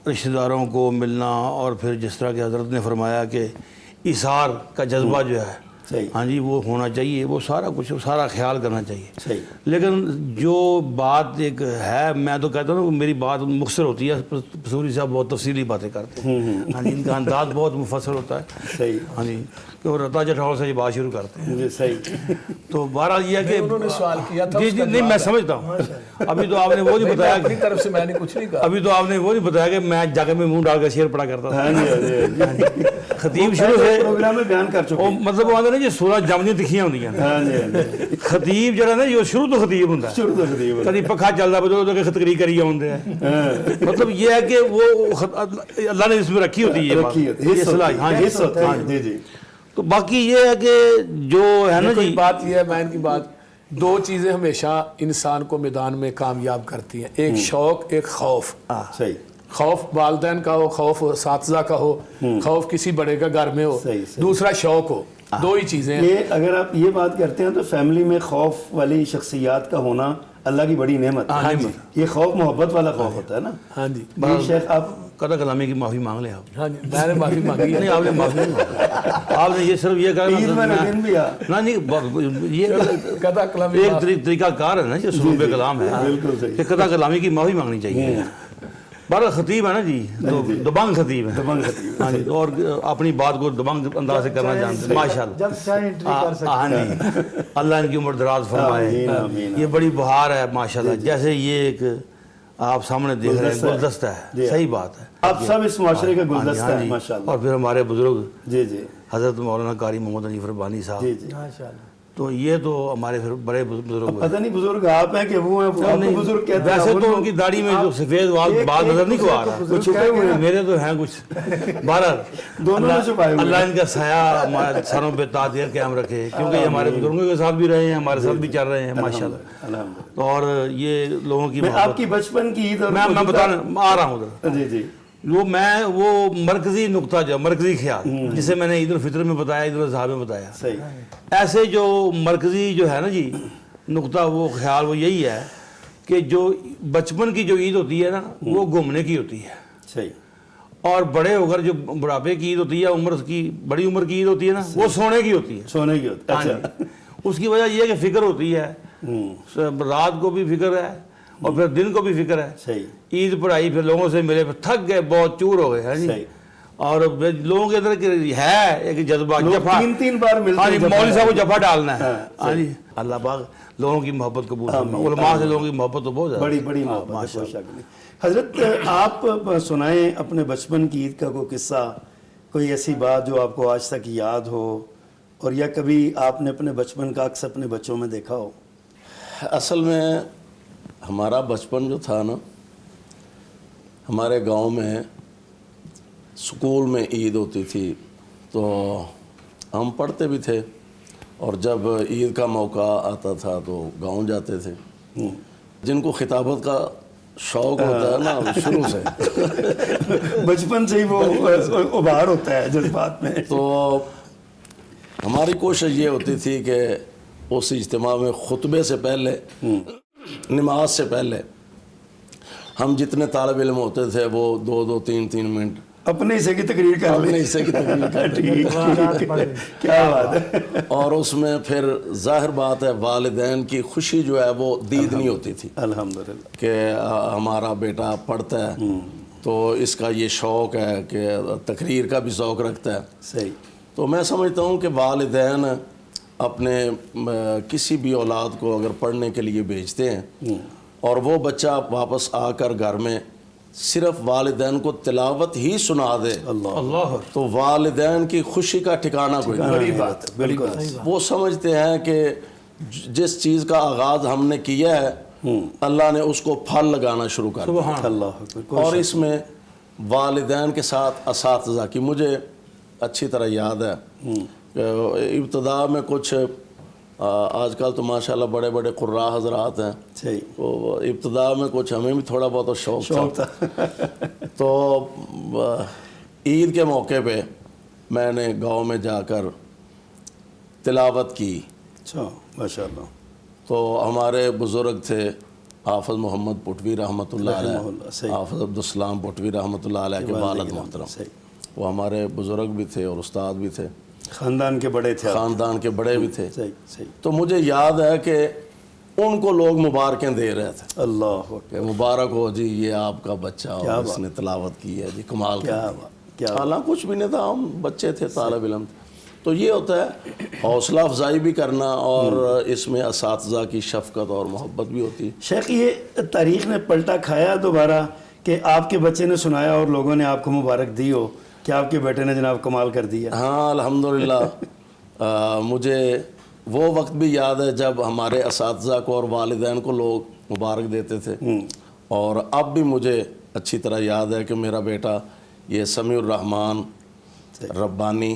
رشتہ داروں کو ملنا، اور پھر جس طرح کہ حضرت نے فرمایا کہ اثار کا جذبہ جو ہے، ہاں جی، وہ ہونا چاہیے، وہ سارا کچھ، سارا خیال کرنا چاہیے۔ لیکن جو بات ایک ہے، میں تو کہتا ہوں میری بات مختصر ہوتی ہے، پسوری صاحب بہت تفصیلی باتیں کرتے ہیں، ہاں جی، ان کا انداز بہت مفصل ہوتا ہے، صحیح، ہاں جی، کہ وہ رتا جٹھاؤ سے یہ بات شروع کرتے ہیں۔ صحیح، تو بہرحال یہ ہے کہ انہوں نے سوال کیا تھا، جی نہیں میں سمجھتا ہوں، ابھی تو آپ نے وہ نہیں بتایا، اپنی طرف سے میں نے کچھ نہیں کہا، ابھی تو آپ نے وہ نہیں بتایا کہ میں جگہ میں منہ ڈال کر شعر پڑھا کرتا تھا۔ خطیب شروع سے پروگرام میں بیان کر چکے، مطلب وہ آتے نا جی سورج جمدیاں تکھیاں ہوندیاں، خطیب جڑا نا یہ شروع تو خطیب ہوندا ہے، کدی پکھا چلدا بجو تو تقریر کری ہوندے ہیں، مطلب یہ ہے کہ وہ اللہ نے اس میں رکھی ہوتی ہے یہ صلاحیت۔ ہاں جی، تو باقی یہ ہے کہ جو ہے نا کوئی جی بات یہ ہے، میں ان کی بات، دو چیزیں ہمیشہ انسان کو میدان میں کامیاب کرتی ہیں، ایک شوق، ایک خوف. صحیح. خوف والدین کا ہو، خوف اساتذہ کا ہو، خوف کسی بڑے کا گھر میں ہو، صحیح. دوسرا شوق ہو. دو ہی چیزیں ہیں. یہ اگر آپ یہ بات کرتے ہیں تو فیملی میں خوف والی شخصیات کا ہونا اللہ کی بڑی نعمت ہے. ہاں جی. یہ خوف محبت والا خوف ہوتا ہے نا. ہاں جی. یہ شیخ آپ قطع کلامی کی معافی مانگ لیں آپ. ہاں جی، میں نے معافی مانگی نہیں ہے. آپ نے معافی نہیں مانگی. آپ نے یہ صرف یہ عید میں کہا نگین بھی آ نہیں یہ قطع کلامی ایک طریقہ کار ہے نا یہ سلوب کلام ہے بالکل صحیح. کہ قطع کلامی کی معافی مانگنی چاہیے. بارہ خطیب ہے نا جی، تو دبنگ خطیب ہے. دبنگ خطیب. ہاں جی، اور اپنی بات کو دبنگ انداز سے کرنا جانتے ہیں ماشاء اللہ. جب چاہے انٹری کر سکتے ہاں جی، اللہ ان کی عمر دراز فرمائے. آمین، آمین. یہ بڑی بہار ہے ماشاء اللہ. جیسے یہ ایک آپ سامنے دیکھ رہے ہیں گلدستہ ہے. صحیح بات ہے. آپ سب اس معاشرے کا گلدستہ ہاں ہے جی. ماشاءاللہ. اور پھر ہمارے بزرگ جی جی حضرت مولانا قاری محمد حنیف ربانی صاحب، جی جی. ماشاء اللہ. تو یہ تو ہمارے پھر بڑے بزرگ ہوئے. پتہ نہیں بزرگ آپ ہیں کہ وہ ہیں، آپ کو بزرگ کہتے ہیں. ویسے تو ان کی داڑھی میں جو سفید بال نظر نہیں کو آ رہا. کچھ چھپے ہوئے ہیں. میرے تو ہیں کچھ. بہرحال دونوں میں چھپائے ہوئے. اللہ ان کا سایہ ہمارے سروں پہ تاثیر قائم رکھے، کیونکہ یہ ہمارے بزرگوں کے ساتھ بھی رہے ہیں، ہمارے ساتھ بھی چل رہے ہیں ماشاءاللہ. الحمدللہ. اور یہ لوگوں کی میں آپ محبت، کی بچپن کی عید اور میں بتانا آ رہا ہوں ادھر. جی جی وہ مرکزی نقطہ جو مرکزی خیال جسے میں نے عید الفطر میں بتایا، عید الاضحیٰ میں بتایا، صحیح. ایسے جو مرکزی جو ہے نا جی نقطہ، وہ خیال وہ یہی ہے کہ جو بچپن کی جو عید ہوتی ہے نا وہ گھومنے کی ہوتی ہے، صحیح. اور بڑے ہو کر جو بڑھاپے کی عید ہوتی ہے، عمر کی بڑی عمر کی عید ہوتی ہے نا وہ سونے کی ہوتی ہے. سونے کی ہوتی ہے. ہاں اچھا. جی. اس کی وجہ یہ ہے کہ فکر ہوتی ہے، رات کو بھی فکر ہے اور پھر دن کو بھی فکر ہے. صحیح. عید پڑھائی، پھر لوگوں سے ملے، پھر تھک گئے، بہت چور ہو گئے ہیں جی. صحیح. اور لوگوں کے اندر ہے ایک جذبہ، لوگ جفا. تین بار ملتے ہاں جی، ہیں. مولوی صاحب کو جفا ڈالنا ہے. ہاں، ہاں جی، اللہ پاک لوگوں کی محبت قبول فرمائے. علماء سے لوگوں کی محبت تو بہت زیادہ بڑی بڑی محبت ہے، کوئی شک نہیں. حضرت آپ سنائیں اپنے بچپن کی عید کا کوئی قصہ، کوئی ایسی بات جو آپ کو آج تک یاد ہو، اور یا کبھی آپ نے اپنے بچپن کا عکس اپنے بچوں میں دیکھا ہو. اصل میں ہمارا بچپن جو تھا نا، ہمارے گاؤں میں سکول میں عید ہوتی تھی تو ہم پڑھتے بھی تھے، اور جب عید کا موقع آتا تھا تو گاؤں جاتے تھے. جن کو خطابت کا شوق ہوتا ہے نا شروع سے، بچپن سے ہی وہ ابھار ہوتا ہے جذبات میں. تو ہماری کوشش یہ ہوتی تھی کہ اس اجتماع میں خطبے سے پہلے، نماز سے پہلے، ہم جتنے طالب علم ہوتے تھے وہ 2-3 منٹ اپنے حصے کی تقریر کر اپنے لیں. حصے کی تقریر کرتے ٹھیک. کیا بات ہے. اور اس میں پھر ظاہر بات ہے والدین کی خوشی جو ہے وہ دید نہیں ہوتی تھی الحمدللہ. کہ ہمارا بیٹا پڑھتا ہے تو اس کا یہ شوق ہے کہ تقریر کا بھی ذوق رکھتا ہے. صحیح. تو میں سمجھتا ہوں کہ والدین اپنے کسی بھی اولاد کو اگر پڑھنے کے لیے بھیجتے ہیں اور وہ بچہ واپس آ کر گھر میں صرف والدین کو تلاوت ہی سنا دے اللہ، تو والدین کی خوشی کا ٹھکانہ کوئی نہیں. بڑی بات ہے. بالکل. وہ سمجھتے ہیں کہ جس چیز کا آغاز ہم نے کیا ہے اللہ نے اس کو پھل لگانا شروع کر دیا. سبحان اللہ اکبر. اور اس میں والدین کے ساتھ اساتذہ کی مجھے اچھی طرح یاد ہے کہ ابتدا میں کچھ آج کل تو ماشاءاللہ بڑے بڑے قراء حضرات ہیں، صحیح. تو ابتدا میں کچھ ہمیں بھی تھوڑا بہت شوق تھا. تو عید کے موقع پہ میں نے گاؤں میں جا کر تلاوت کی. اچھا ماشاء اللہ. تو ہمارے بزرگ تھے حافظ محمد پٹوی رحمۃ اللہ علیہ، حافظ عبدالسلام پٹوی رحمۃ اللہ علیہ کے والد محترم، وہ ہمارے بزرگ بھی تھے اور استاد بھی تھے، خاندان کے بڑے تھے. خاندان کے بڑے بھی تھے. صحیح صحیح. تو مجھے یاد ہے کہ ان کو لوگ مبارکیں دے رہے تھے اللہ اکبر. کہ مبارک ہو جی یہ آپ کا بچہ اور اس نے تلاوت کی ہے جی، کمال کیا کا. بات. کیا حالانکہ کچھ بھی نہیں تھا، ہم بچے تھے، طالب علم تھے. تو یہ ہوتا ہے حوصلہ افزائی بھی کرنا، اور اس میں اساتذہ کی شفقت اور محبت بھی ہوتی ہے. شیخ یہ تاریخ نے پلٹا کھایا دوبارہ کہ آپ کے بچے نے سنایا اور لوگوں نے آپ کو مبارک دی ہو کہ آپ کے بیٹے نے جناب کمال کر دیا. ہاں الحمدللہ. مجھے وہ وقت بھی یاد ہے جب ہمارے اساتذہ کو اور والدین کو لوگ مبارک دیتے تھے، اور اب بھی مجھے اچھی طرح یاد ہے کہ میرا بیٹا یہ سمیع الرحمان ربانی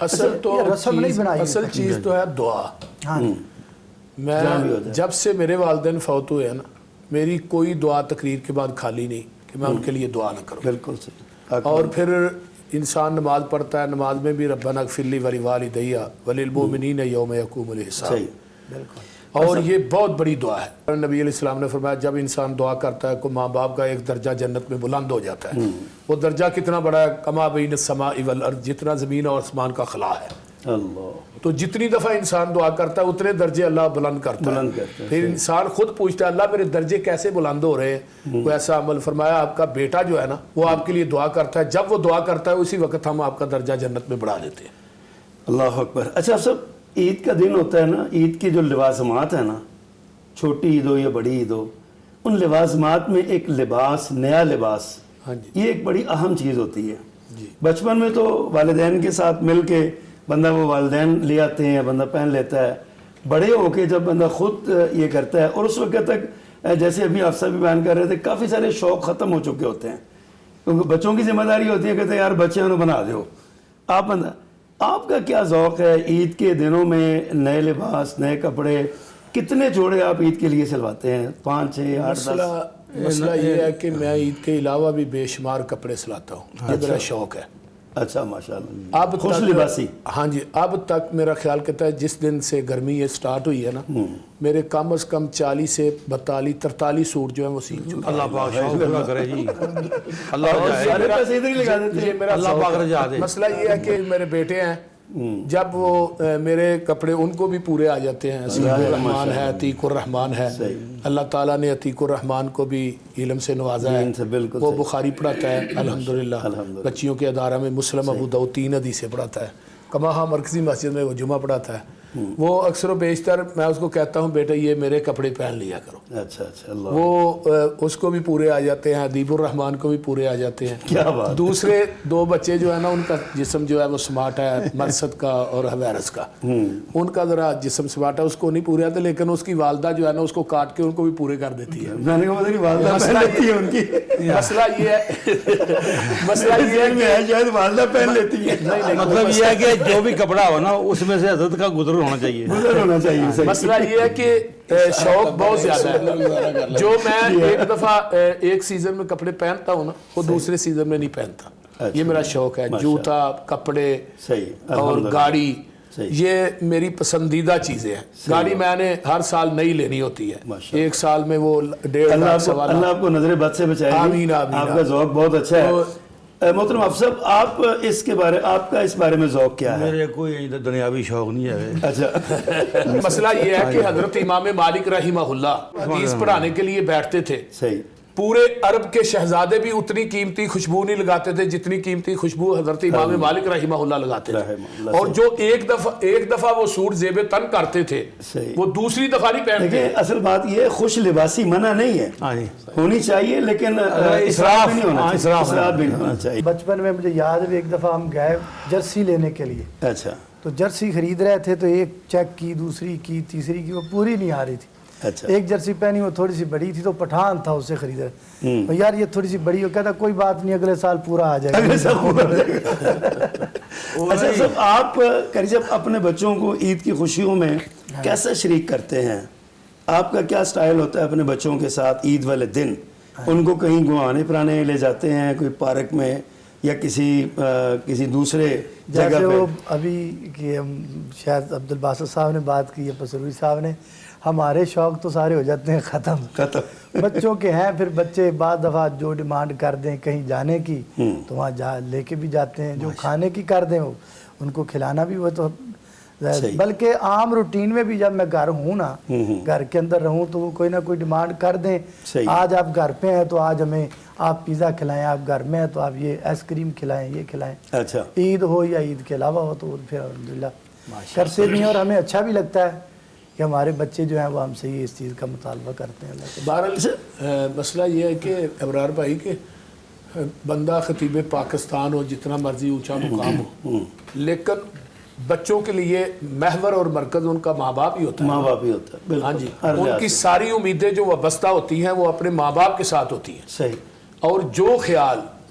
اصل تو یہ رسم نہیں بنائی، اصل چیز تو ہے دعا. ہاں میں جب سے میرے والدین فوت ہوئے ہیں نا، میری کوئی دعا تقریر کے بعد خالی نہیں کہ میں ان کے لیے دعا نہ کروں. بالکل صحیح. اور پھر انسان نماز پڑھتا ہے، نماز میں بھی ربنا اغفر لی ولوالدی وللمؤمنین یوم یقوم الحساب. صحیح. بالکل. اور یہ بہت بڑی دعا ہے. نبی علیہ السلام نے فرمایا جب انسان دعا کرتا ہے کو ماں باپ کا ایک درجہ جنت میں بلند ہو جاتا ہے. وہ درجہ کتنا بڑا ہے؟ کما بین السماء والارض، جتنا زمین اور آسمان کا خلا ہے. اللہ. تو جتنی دفعہ انسان دعا کرتا ہے اتنے درجے اللہ بلند کرتا ہے. پھر انسان خود پوچھتا ہے اللہ میرے درجے کیسے بلند ہو رہے ہیں؟ وہ ایسا عمل فرمایا آپ کا بیٹا جو ہے نا وہ آپ کے لیے دعا کرتا ہے، جب وہ دعا کرتا ہے اسی وقت ہم آپ کا درجہ جنت میں بڑھا دیتے ہیں. اللہ اکبر. اچھا سب عید کا دن ہوتا ہے نا، عید کے جو لوازمات ہیں نا، چھوٹی عید ہو یا بڑی عید ہو، ان لوازمات میں ایک لباس، نیا لباس، ہاں جی. یہ ایک بڑی اہم چیز ہوتی ہے. جی. بچپن میں تو والدین کے ساتھ مل کے بندہ وہ والدین لے آتے ہیں، بندہ پہن لیتا ہے. بڑے ہو کے جب بندہ خود یہ کرتا ہے، اور اس وقت تک جیسے ابھی آپ سب بھی بیان کر رہے تھے، کافی سارے شوق ختم ہو چکے ہوتے ہیں کیونکہ بچوں کی ذمہ داری ہوتی ہے، کہتے ہیں یار بچے انہوں بنا دو. آپ کا کیا ذوق ہے عید کے دنوں میں؟ نئے لباس، نئے کپڑے، کتنے جوڑے آپ عید کے لیے سلواتے ہیں؟ 5 6 8 10؟ مسئلہ یہ ہے کہ میں عید کے علاوہ بھی بے شمار کپڑے سلاتا ہوں. یہ میرا شوق ہے. اچھا ماشاءاللہ. اب خوش لباسی. ہاں جی. اب تک میرا خیال کہتا ہے جس دن سے گرمی یہ سٹارٹ ہوئی ہے نا، میرے کم از کم 40 سے 42 43 سوٹ جو ہیں وہ سیل چکے. اللہ پاک شوق پورا کرے جی. اللہ سارے پیسے ادھر ہی لگا دیتے ہیں. یہ میرا اللہ پاک رجا دے. مسئلہ یہ ہے کہ میرے بیٹے ہیں، جب وہ میرے کپڑے ان کو بھی پورے آ جاتے ہیں. عتیق الرحمان ہے، عتیق الرحمان ہے. اللہ تعالیٰ نے عتیق الرحمان کو بھی علم سے نوازا ہے. وہ بخاری پڑھاتا ہے الحمدللہ. بچیوں کے ادارہ میں مسلم، ابو داؤد 3 حدیثیں پڑھاتا ہے. کماہا مرکزی مسجد میں وہ جمعہ پڑھاتا ہے. وہ اکثر و بیشتر میں اس کو کہتا ہوں بیٹا یہ میرے کپڑے پہن لیا کرو. اچھا اچھا. اللہ. وہ اس کو بھی پورے آ جاتے ہیں، ادیب الرحمان کو بھی پورے آ جاتے ہیں. کیا بات. دوسرے 2 بچے جو ہے نا ان کا جسم جو ہے وہ سمارٹ ہے، مرسد کا اور حویرس کا. ان کا ذرا جسم سمارٹ ہے، اس کو نہیں پورے آتے، لیکن اس کی والدہ جو ہے نا اس کو کاٹ کے ان کو بھی پورے کر دیتی ہے. میں نے کہا نہیں والدہ پہن لیتی ہے ان کی. مسئلہ یہ ہے شاید والدہ پہن لیتی ہے. مطلب یہ ہے کہ جو بھی کپڑا ہو نا اس میں سے حضرت کا گزر ہونا چاہیے. ہونا چاہیے. مسئلہ یہ ہے کہ شوق بہت زیادہ ہے. جو میں ایک دفعہ ایک سیزن میں کپڑے پہنتا ہوں نا وہ دوسرے سیزن میں نہیں پہنتا. یہ میرا شوق ہے. جوتا، کپڑے اور گاڑی یہ میری پسندیدہ چیزیں ہیں. گاڑی میں نے ہر سال نئی لینی ہوتی ہے. ایک سال میں وہ 1.5 لاکھ. اللہ آپ کو نظر بد سے بچائے. آمین آمین. آپ کا ذوق بہت اچھا ہے. محترم افضل آپ آپ کا اس بارے میں ذوق کیا ہے؟ میرے کوئی دنیاوی شوق نہیں ہے. اچھا. مسئلہ یہ ہے کہ حضرت امام مالک رحمہ اللہ حدیث پڑھانے کے لیے بیٹھتے تھے. صحیح. پورے عرب کے شہزادے بھی اتنی قیمتی خوشبو نہیں لگاتے تھے جتنی قیمتی خوشبو حضرت امام مالک رحمہ اللہ لگاتے تھے. اور جو ایک دفعہ وہ سوٹ زیب تن کرتے تھے وہ دوسری دفعہ نہیں پہنتے. اصل بات یہ خوش لباسی منع نہیں ہے، ہونی چاہیے لیکن اسراف نہیں ہونا چاہیے. اسراف بھی نہیں ہونا چاہیے. بچپن میں مجھے یاد ہے ایک دفعہ ہم گئے جرسی لینے کے لیے. اچھا. تو جرسی خرید رہے تھے تو ایک چیک کی، دوسری کی، تیسری کی، وہ پوری نہیں آ رہی تھی. اچھا. ایک جرسی پہنی وہ تھوڑی سی بڑی تھی تو پٹھان تھا اسے خرید رہے. یار یہ تھوڑی سی بڑی ہو، کہتا کوئی بات نہیں اگلے سال پورا آ جائے گا. اچھا صاحب آپ جب اپنے بچوں کو عید کی خوشیوں میں کیسے شریک کرتے ہیں؟ آپ کا کیا سٹائل ہوتا ہے اپنے بچوں کے ساتھ عید والے دن؟ ان کو کہیں گھمانے پھرانے لے جاتے ہیں کوئی پارک میں یا کسی دوسرے جگہ جیسے پہ؟ وہ ابھی کہ شاید عبد الباسط صاحب نے بات کی ہے، پسروی صاحب نے، ہمارے شوق تو سارے ہو جاتے ہیں ختم. بچوں کے ہیں پھر بچے بعض دفعہ جو ڈیمانڈ کر دیں کہیں جانے کی تو وہاں لے کے بھی جاتے ہیں. جو کھانے کی کر دیں وہ ان کو کھلانا بھی وہ تو. بلکہ عام روٹین میں بھی جب میں گھر ہوں نا، گھر کے اندر رہوں تو وہ کوئی نہ کوئی ڈیمانڈ کر دیں. آج آپ گھر پہ ہیں تو آج ہمیں آپ پیزا کھلائیں، آپ گھر میں ہیں تو آپ یہ آئس کریم کھلائیں، یہ کھلائیں. اچھا. عید ہو یا عید کے علاوہ ہو تو پھر الحمدللہ کرتے بھی ہیں اور ہمیں اچھا بھی لگتا ہے کہ ہمارے بچے جو ہیں وہ ہم سے یہ اس چیز کا مطالبہ کرتے ہیں. بہرحال مسئلہ یہ ہے کہ ابرار بھائی کہ بندہ خطیب پاکستان ہو، جتنا مرضی اونچا مقام ہو، لیکن بچوں کے لیے محور اور مرکز ان کا ماں باپ ہی ہوتا ہے. ماں باپ ہی ہوتا ہے. ہاں جی. ان کی ساری امیدیں جو وابستہ ہوتی ہیں وہ اپنے ماں باپ کے ساتھ ہوتی ہیں. صحیح. اور جو خیال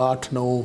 8-9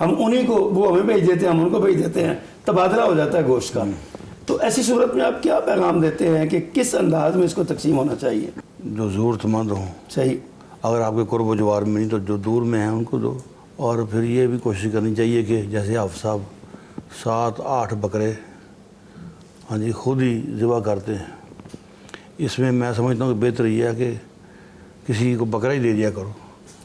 ہم انہیں کو, وہ ہمیں بھیج دیتے ہیں, ہم ان کو بھیج دیتے ہیں, تبادلہ ہو جاتا ہے گوشت کا. تو ایسی صورت میں آپ کیا پیغام دیتے ہیں کہ کس انداز میں اس کو تقسیم ہونا چاہیے؟ جو ضرورت مند ہوں, صحیح, اگر آپ کے قرب و جوار میں نہیں تو جو دور میں ہیں ان کو دو. اور پھر یہ بھی کوشش کرنی چاہیے کہ جیسے آپ صاحب 7-8 بکرے ہاں جی خود ہی ذبح کرتے ہیں, اس میں میں سمجھتا ہوں کہ بہتر یہ ہے کہ کسی کو بکرا ہی دے دیا کرو.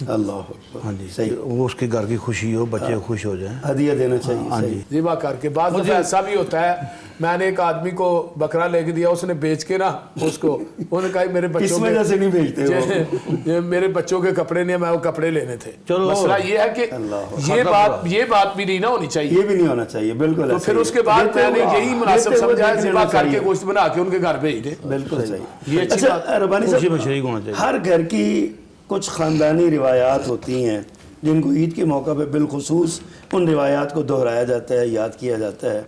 اللہ اکبر, ہاں جی, صحیح, وہ اس کے گھر کی خوشی ہو, بچے خوش ہو جائیں, ہدیہ دینا چاہیے. ہاں صحیح, جی. ذبح کر کے. بعض دفعہ ایسا بھی ہوتا ہے, میں نے ایک آدمی کو بکرا لے کے دیا, اس نے بیچ کے نا اس کو, انہوں نے کہا میرے کس بچوں وجہ سے نہیں بھیجتے وہ؟ میرے بچوں کے کپڑے نہیں, میں وہ کپڑے لینے تھے. چلو, مسئلہ یہ ہے کہ یہ بات بھی نہیں نہ ہونی چاہیے, یہ بھی نہیں ہونا چاہیے, بالکل. تو پھر اس کے بعد میں نے یہی مناسب سمجھا ذبح کر کے گوشت بنا کے ان کے گھر بھیج دے. بالکل صحیح. یہ اچھی بات. اچھا ربانی خوشی میں صاحب, شریک ہونا چاہیے. ہر گھر کی کچھ خاندانی روایات ہوتی ہیں جن کو عید کے موقع پہ بالخصوص ان روایات کو دہرایا جاتا ہے, یاد کیا جاتا ہے.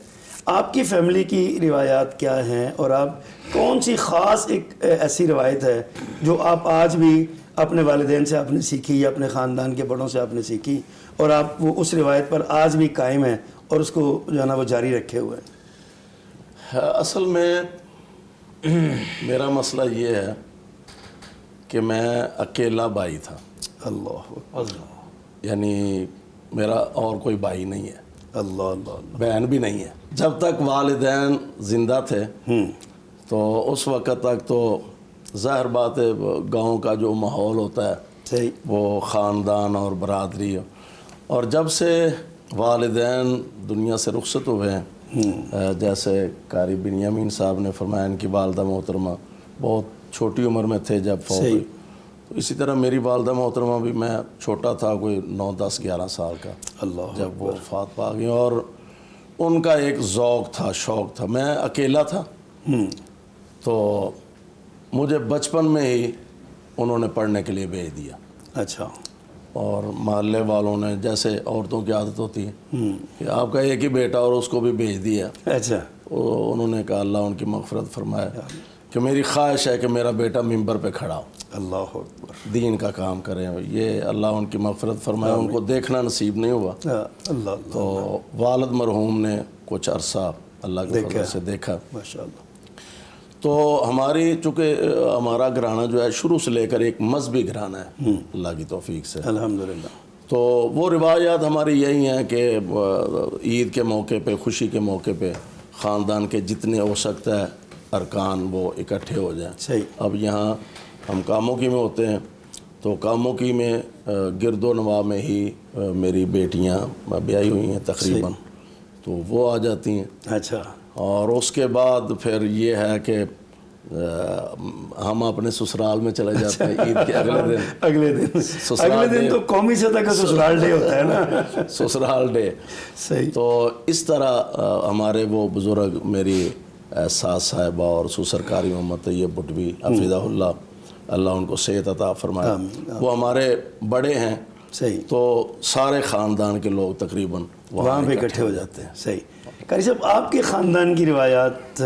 آپ کی فیملی کی روایات کیا ہیں, اور آپ کون سی خاص ایک ایسی روایت ہے جو آپ آج بھی اپنے والدین سے آپ نے سیکھی یا اپنے خاندان کے بڑوں سے آپ نے سیکھی, اور آپ وہ اس روایت پر آج بھی قائم ہیں اور اس کو جو ہے نا وہ جاری رکھے ہوئے ہیں؟ اصل میں میرا مسئلہ یہ ہے کہ میں اکیلا بھائی تھا. اللہ یعنی میرا اور کوئی بھائی نہیں ہے, اللہ اللہ, بہن بھی نہیں ہے. جب تک والدین زندہ تھے تو اس وقت تک تو ظاہر بات ہے گاؤں کا جو ماحول ہوتا ہے صحیح, وہ خاندان اور برادری, اور جب سے والدین دنیا سے رخصت ہوئے ہیں, جیسے قاری بنیامین صاحب نے فرمایا ان کی والدہ محترمہ بہت چھوٹی عمر میں تھے جب فوت ہوئی, تو اسی طرح میری والدہ محترمہ بھی, میں چھوٹا تھا کوئی 9, 10, 11 سال کا اللہ جب وہ وفات پا گئی, اور ان کا ایک ذوق تھا, شوق تھا. میں اکیلا تھا تو مجھے بچپن میں ہی انہوں نے پڑھنے کے لیے بھیج دیا. اچھا, اور محلے والوں نے, جیسے عورتوں کی عادت ہوتی ہے کہ آپ کا ایک ہی بیٹا اور اس کو بھی بھیج دیا. اچھا, انہوں نے کہا اللہ ان کی مغفرت فرمائے کہ میری خواہش ہے کہ میرا بیٹا ممبر پہ کھڑا ہو, اللہ اکبر, دین کا کام کریں. یہ اللہ ان کی مغفرت فرمائے, ان کو دیکھنا نصیب نہیں ہوا. اللہ, تو والد مرحوم نے کچھ عرصہ اللہ کے فضل سے دیکھا. ماشاء اللہ. تو ہماری, چونکہ ہمارا گھرانہ جو ہے شروع سے لے کر ایک مذہبی گھرانہ ہے اللہ کی توفیق سے, الحمدللہ. تو وہ روایات ہماری یہی ہیں کہ عید کے موقع پہ, خوشی کے موقع پہ خاندان کے جتنے ہو سکتا ہے ارکان وہ اکٹھے ہو جائیں. صحیح. اب یہاں ہم کاموکی میں ہوتے ہیں تو کاموکی میں گرد و نواح میں ہی میری بیٹیاں بیائی ہوئی ہیں تقریباً, تو وہ آ جاتی ہیں. اچھا, اور اس کے بعد پھر یہ ہے کہ ہم اپنے سسرال میں چلے جاتے ہیں عید کے اگلے دن تو قومی سطح کا سسرال ڈے ہوتا ہے نا, سسرال ڈے. صحیح. تو اس طرح ہمارے وہ بزرگ, میری ساس صاحبہ اور سسرکاری محمد طیب بٹوی حفظہ اللہ, اللہ ان کو صحت عطا فرمائے, وہ ہمارے بڑے ہیں. صحیح. تو سارے خاندان کے لوگ تقریباً وہاں پہ اکٹھے ہو جاتے ہیں. صحیح. قاری صاحب, آپ کے خاندان کی روایات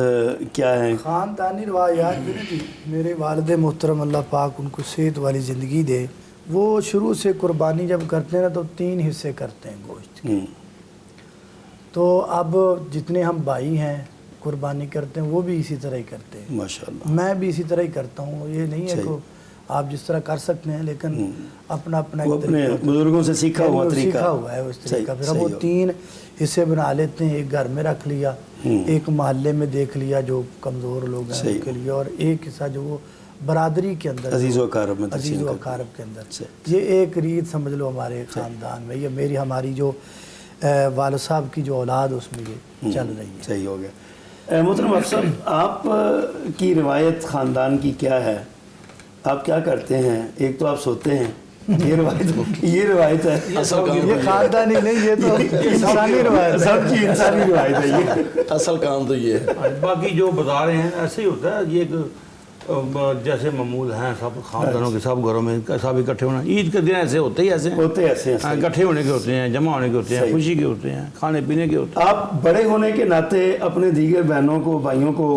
کیا ہیں؟ خاندانی روایات بھی نہیں, میرے والد محترم اللہ پاک ان کو صحت والی زندگی دے, وہ شروع سے قربانی جب کرتے ہیں نا تو 3 حصے کرتے ہیں گوشت کے. تو اب جتنے ہم بھائی ہیں قربانی کرتے ہیں وہ بھی اسی طرح ہی کرتے ہیں. ماشاءاللہ. میں بھی اسی طرح ہی کرتا ہوں. یہ نہیں ہے کہ آپ جس طرح کر سکتے ہیں, لیکن اپنا اپنا اپنے بزرگوں سے سیکھا ہوا ہے اس طریقہ. پھر وہ 3 حصے بنا لیتے ہیں, ایک گھر میں رکھ لیا, ایک محلے میں دیکھ لیا جو کمزور لوگ ہیں ان کے لیے, اور ایک حصہ جو وہ برادری کے اندر, عزیز و اقارب کے اندر. یہ ایک ریت سمجھ لو ہمارے خاندان میں, یہ ہماری جو والد صاحب کی جو اولاد اس میں یہ چل رہی ہے. صحیح ہو گیا. محترم افسر, آپ کی روایت خاندان کی کیا ہے؟ آپ کیا کرتے ہیں؟ ایک تو آپ سوتے ہیں, یہ روایت ہے. یہ خاندانی نہیں, یہ تو انسانی روایت ہے, سب کی انسانی روایت ہے. یہ اصل کام تو یہ ہے. باقی جو بتا رہے ہیں ایسے ہی ہوتا ہے. یہ جیسے معمول ہیں سب خاندانوں کے, سب گھروں میں سب اکٹھے ہونا. عید کے دن ایسے ہوتے ہی ایسے اکٹھے ہونے کے ہوتے ہیں, جمع ہونے کے ہوتے ہیں, خوشی کے ہوتے ہیں, کھانے پینے کے ہوتے ہیں. آپ بڑے ہونے کے ناطے اپنے دیگر بہنوں کو, بھائیوں کو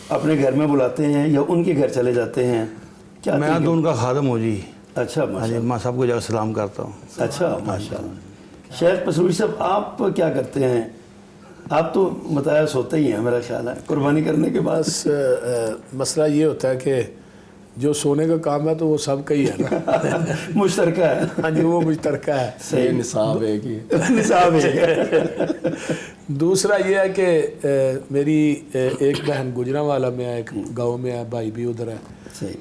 اپنے گھر میں بلاتے ہیں یا ان کے گھر چلے جاتے ہیں؟ کیا میں تو ان کا خادم ہوں جی. اچھا, میں سب کو جا کر سلام کرتا ہوں. اچھا, ماشاء اللہ. شیخ پسروری صاحب آپ کیا کرتے ہیں؟ آپ تو بتایا سوتے ہی ہیں میرا خیال ہے قربانی کرنے کے بعد. بس مسئلہ یہ ہوتا ہے کہ جو سونے کا کام ہے تو وہ سب کا ہی ہے نا. مشترکہ ہے. ہاں جی وہ مشترکہ ہے. صحیح نصاب ہے کہ نصاب ہے. دوسرا یہ ہے کہ میری ایک بہن گجرانوالا میں ہے, ایک گاؤں میں ہے, بھائی بھی ادھر ہے,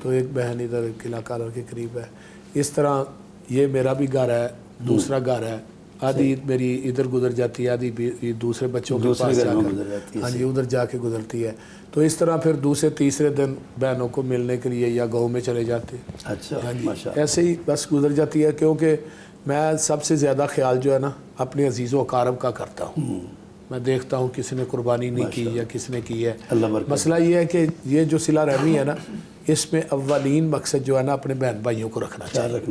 تو ایک بہن ادھر قلعہ کالر کے قریب ہے. اس طرح یہ میرا بھی گھر ہے, دوسرا گھر ہے. آدھی عید میری ادھر گزر جاتی ہے, آدھی دوسرے بچوں کے پاس جا کر, ہاں جی ادھر جا کے گزرتی ہے. تو اس طرح پھر دوسرے تیسرے دن بہنوں کو ملنے کے لیے یا گاؤں میں چلے جاتے. اچھا ایسے ہی بس گزر جاتی ہے, کیونکہ میں سب سے زیادہ خیال جو ہے نا اپنے عزیز و اقارب کا کرتا ہوں. میں دیکھتا ہوں کسی نے قربانی نہیں کی یا کس نے کی ہے. مسئلہ یہ ہے کہ یہ جو صلہ رحمی ہے نا, اس میں اولین مقصد جو ہے نا اپنے بہن بھائیوں کو رکھنا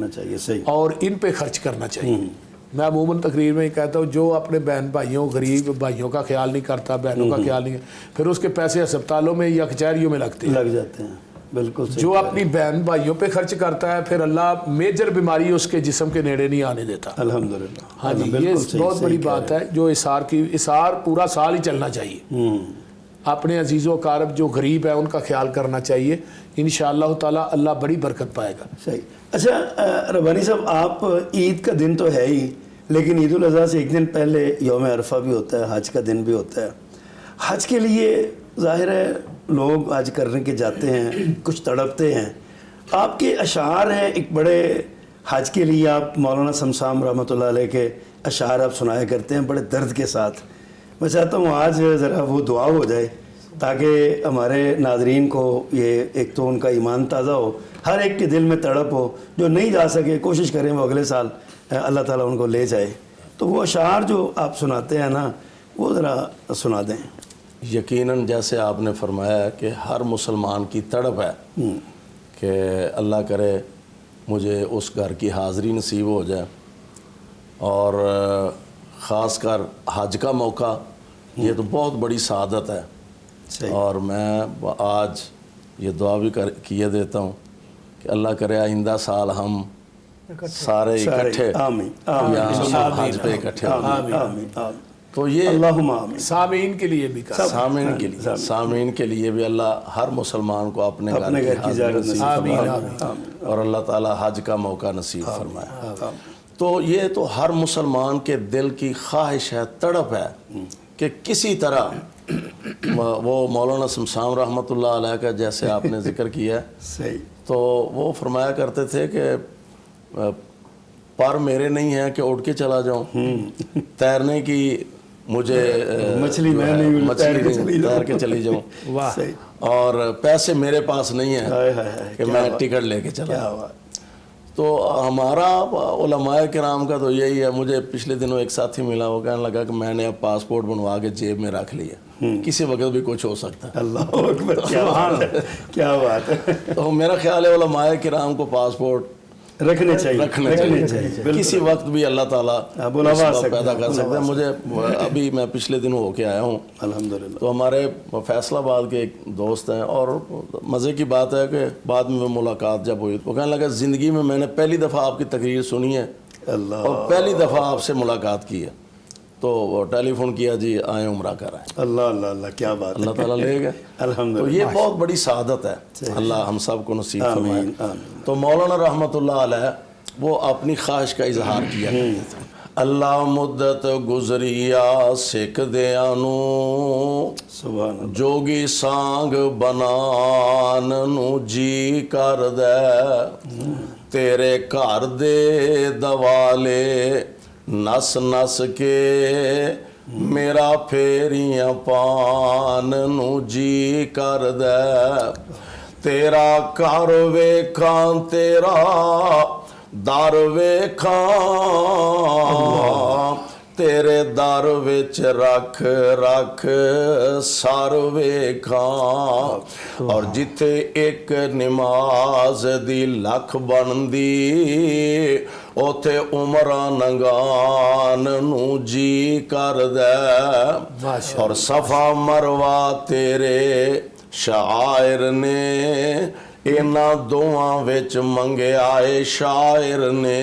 چاہیے صحیح, اور ان پہ خرچ کرنا چاہیے. میں عموماً تقریر میں ہی کہتا ہوں جو اپنے بہن بھائیوں غریب بھائیوں کا خیال نہیں کرتا, بہنوں کا خیال نہیں, پھر اس کے پیسے ہسپتالوں میں یا کچہریوں میں لگ جاتے ہیں. بالکل جو اپنی بہن بھائیوں پہ خرچ کرتا ہے پھر اللہ میجر بیماری اس کے جسم کے نیڑے نہیں آنے دیتا. الحمدللہ. ہاں جی یہ بہت بڑی بات ہے. جو اسار پورا سال ہی چلنا چاہیے. اپنے عزیز و اقارب جو غریب ہے ان کا خیال کرنا چاہیے. انشاءاللہ تعالی اللہ بڑی برکت پائے گا. صحیح. اچھا ربانی صاحب, آپ عید کا دن تو ہے ہی, لیکن عید الاضحیٰ سے ایک دن پہلے یوم عرفہ بھی ہوتا ہے, حج کا دن بھی ہوتا ہے. حج کے لیے ظاہر ہے لوگ حج کرنے کے جاتے ہیں, کچھ تڑپتے ہیں. آپ کے اشعار ہیں ایک بڑے, حج کے لیے آپ مولانا سمسام رحمۃ اللہ علیہ کے اشعار آپ سنایا کرتے ہیں بڑے درد کے ساتھ. میں چاہتا ہوں آج ذرا وہ دعا ہو جائے تاکہ ہمارے ناظرین کو یہ ایک تو ان کا ایمان تازہ ہو, ہر ایک کے دل میں تڑپ ہو. جو نہیں جا سکے کوشش کریں وہ اگلے سال اللہ تعالیٰ ان کو لے جائے. تو وہ اشعار جو آپ سناتے ہیں نا وہ ذرا سنا دیں. یقیناً جیسے آپ نے فرمایا کہ ہر مسلمان کی تڑپ ہے کہ اللہ کرے مجھے اس گھر کی حاضری نصیب ہو جائے, اور خاص کر حج کا موقع یہ تو بہت بڑی سعادت ہے. اور میں آج یہ دعا بھی کیے دیتا ہوں کہ اللہ کرے آئندہ سال ہم سارے اکٹھے حج پہ اکٹھے ہوں. تو یہ سامعین کے لیے بھی سامعین کے لیے بھی اللہ ہر مسلمان کو اپنے گھر کی زیارت نصیب فرمائے اور اللہ تعالی حج کا موقع نصیب فرمائے. تو یہ تو ہر مسلمان کے دل کی خواہش ہے, تڑپ ہے کہ کسی طرح وہ مولانا سمسام رحمۃ اللہ علیہ کا جیسے آپ نے ذکر کیا ہے, تو وہ فرمایا کرتے تھے کہ پر میرے نہیں ہیں کہ اٹھ کے چلا جاؤں, تیرنے کی مجھے مچھلی تیر کے چلی جاؤں, اور پیسے میرے پاس نہیں ہیں کہ میں ٹکٹ لے کے چلا. تو ہمارا علماء کرام کا تو یہی ہے. مجھے پچھلے دنوں ایک ساتھی ملا, وہ کہنے لگا کہ میں نے اب پاسپورٹ بنوا کے جیب میں رکھ لیا, کسی وقت بھی کچھ ہو سکتا ہے. اللہ اکبر, کیا بات ہے. تو میرا خیال ہے علماء کرام کو پاسپورٹ رکھنے چاہیے. کسی وقت بھی اللہ تعالیٰ پیدا کر سکتے ہیں. مجھے ابھی میں پچھلے دنوں ہو کے آیا ہوں الحمدللہ. تو ہمارے فیصل آباد کے ایک دوست ہیں, اور مزے کی بات ہے کہ بعد میں وہ ملاقات جب ہوئی وہ کہنے لگا زندگی میں میں نے پہلی دفعہ آپ کی تقریر سنی ہے اور پہلی دفعہ آپ سے ملاقات کی ہے. تو ٹیلی فون کیا, جی آئے عمرہ کر آئے. اللہ اللہ اللہ, کیا بات. اللہ تعالیٰ لے گئے الحمدللہ. تو یہ بہت بڑی سعادت ہے, اللہ ہم سب کو نصیب فرمائے. تو مولانا رحمۃ اللہ علیہ وہ اپنی خواہش کا اظہار کیا کرتے تھے. اللہ مدت گزریا سکھ دیا نو جوگی سانگ بنان نو جی کر دے تیرے گھر دے دوالے نس نس کے میرا پھیریاں پان نو جی کر دے تیرا گھر ویکھاں تیرا در ویکھاں تیرے در وچ رکھ رکھ سر ویکھاں اور جتھے ایک نماز دی لکھ بندی اوتھے عمراں ننگان نو جی کر دے اور صفا مروہ تیرے شاعر نے اینا دعاں وچ منگے آئے شاعر نے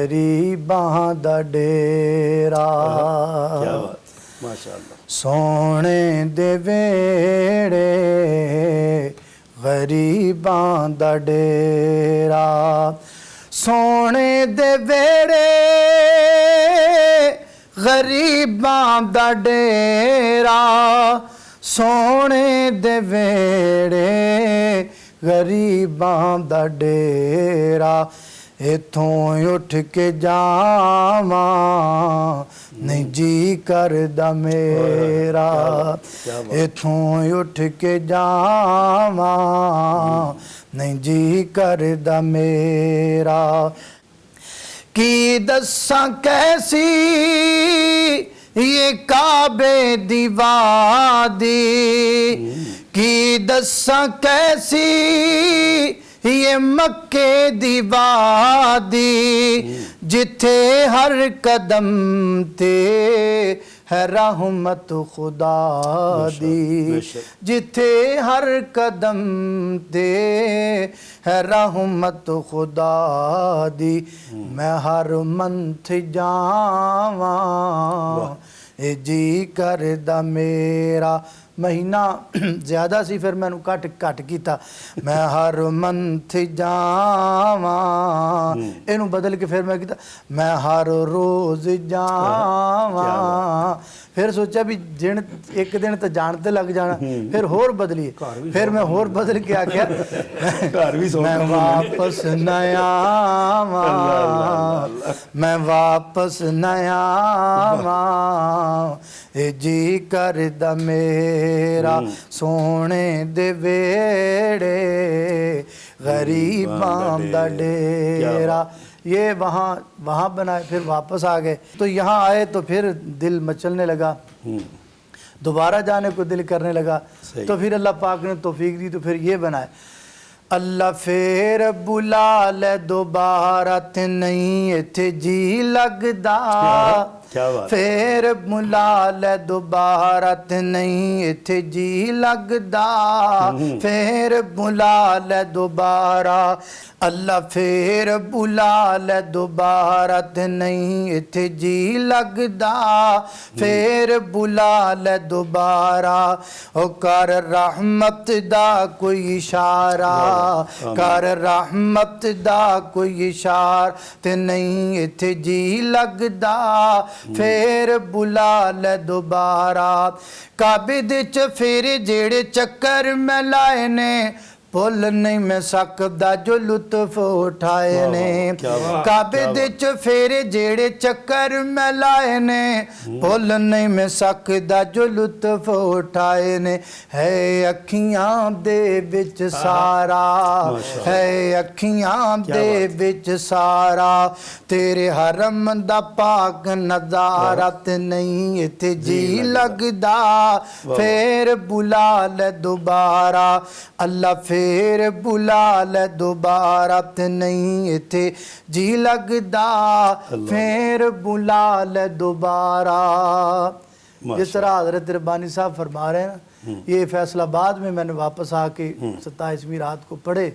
غریباں دا ڈیرا کیا بات ماشاء اللہ سونے دے ویڑے غریباں دا ڈیرا سونے دے ویڑے غریباں دا ڈیرا سونے دے ویڑے غریباں دا ڈیرا ایتھوں اٹھ کے جاواں نہیں جی کردا میرا ایتھوں اٹھ کے جاواں نہیں جی کردا میرا کی دساں کیسی یہ کعبے دی وادی کی دساں کیسی یہ مکے دی وادی جتھے ہر قدم تے ہے رحمت خدا دی جتھے ہر قدم تے ہے رحمت خدا دی میں ہر منتھ جاواں اے جی کردا میرا مہینہ زیادہ سی پھر میں نو کٹ کیتا میں ہر منتھ جاواں اینو بدل کے پھر میں کیتا میں ہر روز جاواں پھر سوچا بھی ایک دن تو جانتے لگ جانا پھر ہور بدلیے پھر میں ہور بدل کے آکھیا میں واپس نہ آواں میں واپس نہ آواں اے جی کردا میرا سونے دے ویڑے غریباں دا ڈیرا یہ وہاں بنائے پھر واپس آ گئے تو یہاں آئے تو پھر دل مچلنے لگا دوبارہ جانے کو دل کرنے لگا تو پھر اللہ پاک نے توفیق دی تو پھر یہ بنائے اللہ پھر بلا لے دوبارہ تے نہیں ایتھے جی لگدا پھر بلا لے دوبارہ تے نہیں ایتھے جی لگدا پھر بلا لے دوبارہ اللہ پھر بلا لے دوبارہ تے نہیں ایتھے جی لگدا پھر بلا لے دوبارہ او کر رحمت دا کوئی اشارہ کر رحمت دا کوئی اشار تے نہیں ایتھے جی لگدا پھر بلا لے دوبارہ کعبے دے پھر جیڑے چکر میں لائے نے پل نہیں میں سکدا جو لطف اٹھائے نے کعبے دے پھر جیڑے چکر میں لائے نے پل نہیں میں سکدا جو لطف اٹھائے نے ہے اکھیاں دے وچ سارا ہے اکھیاں دے وچ سارا تیرے حرم دا پاک نظارہ تے نہیں ایتھے جی لگدا پھر بلا لے دوبارہ اللہ پھر بلا لے دوبارہ تے نہیں ایتھے جی لگدا پھر بلا لے دوبارہ جس طرح حضرت ربانی صاحب فرما رہے ہیں یہ فیصل آباد میں نے واپس آ کے 27ویں رات کو پڑھے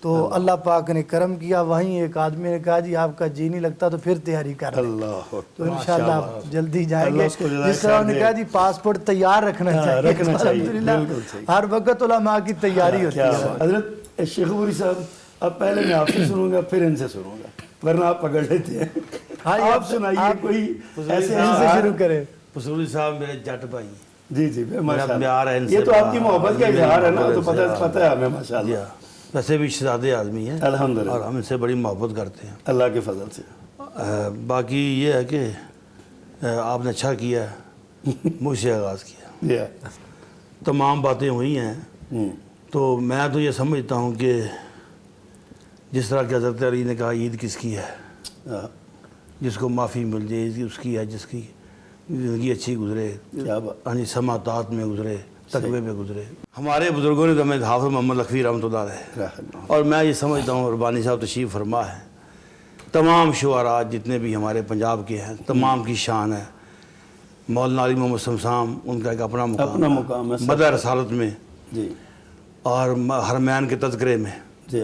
تو اللہ پاک نے کرم کیا وہیں ایک آدمی نے کہا جی آپ کا جی نہیں لگتا تو پھر تیاری کر لیں تو انشاءاللہ آپ جلدی جائیں گے جس طرح انہوں نے کہا جی پاسپورٹ تیار رکھنا چاہیے الحمدللہ ہر وقت علماء کی تیاری ہوتی ہے حضرت شیخ عبوری صاحب اب پہلے میں آپ سے سنوں گا پھر ان سے سنوں گا ورنہ آپ پکڑ لیتے ہیں آپ سنائیے کوئی ایسے ان سے شروع کریں پسوری صاحب میرے جٹ بھائی جی جی یہ تو آپ کی محبت کا اظہار ہے نا تو پتہ ہے ہمیں ماشاءاللہ ویسے بھی شہزادے آدمی ہیں الحمدللہ اور ہم ان سے بڑی محبت کرتے ہیں اللہ کے فضل سے باقی یہ ہے کہ آپ نے اچھا کیا مجھ سے آغاز کیا تمام باتیں ہوئی ہیں تو میں تو یہ سمجھتا ہوں کہ جس طرح کہ حضرت علی نے کہا عید کس کی ہے جس کو معافی مل جائے اس کی ہے جس کی زندگی اچھی گزرے سماعتات میں گزرے تقوی میں گزرے ہمارے بزرگوں نے تو ہمیں حافظ محمد لکھوی رحمۃ اللہ علیہ اور میں یہ سمجھتا ہوں ربانی صاحب تشریف فرما ہے تمام شعراء جتنے بھی ہمارے پنجاب کے ہیں تمام کی شان ہے مولانا علی محمد سمسام ان کا ایک اپنا مقام ہے مدح رسالت میں جی اور حرمین کے تذکرے میں جی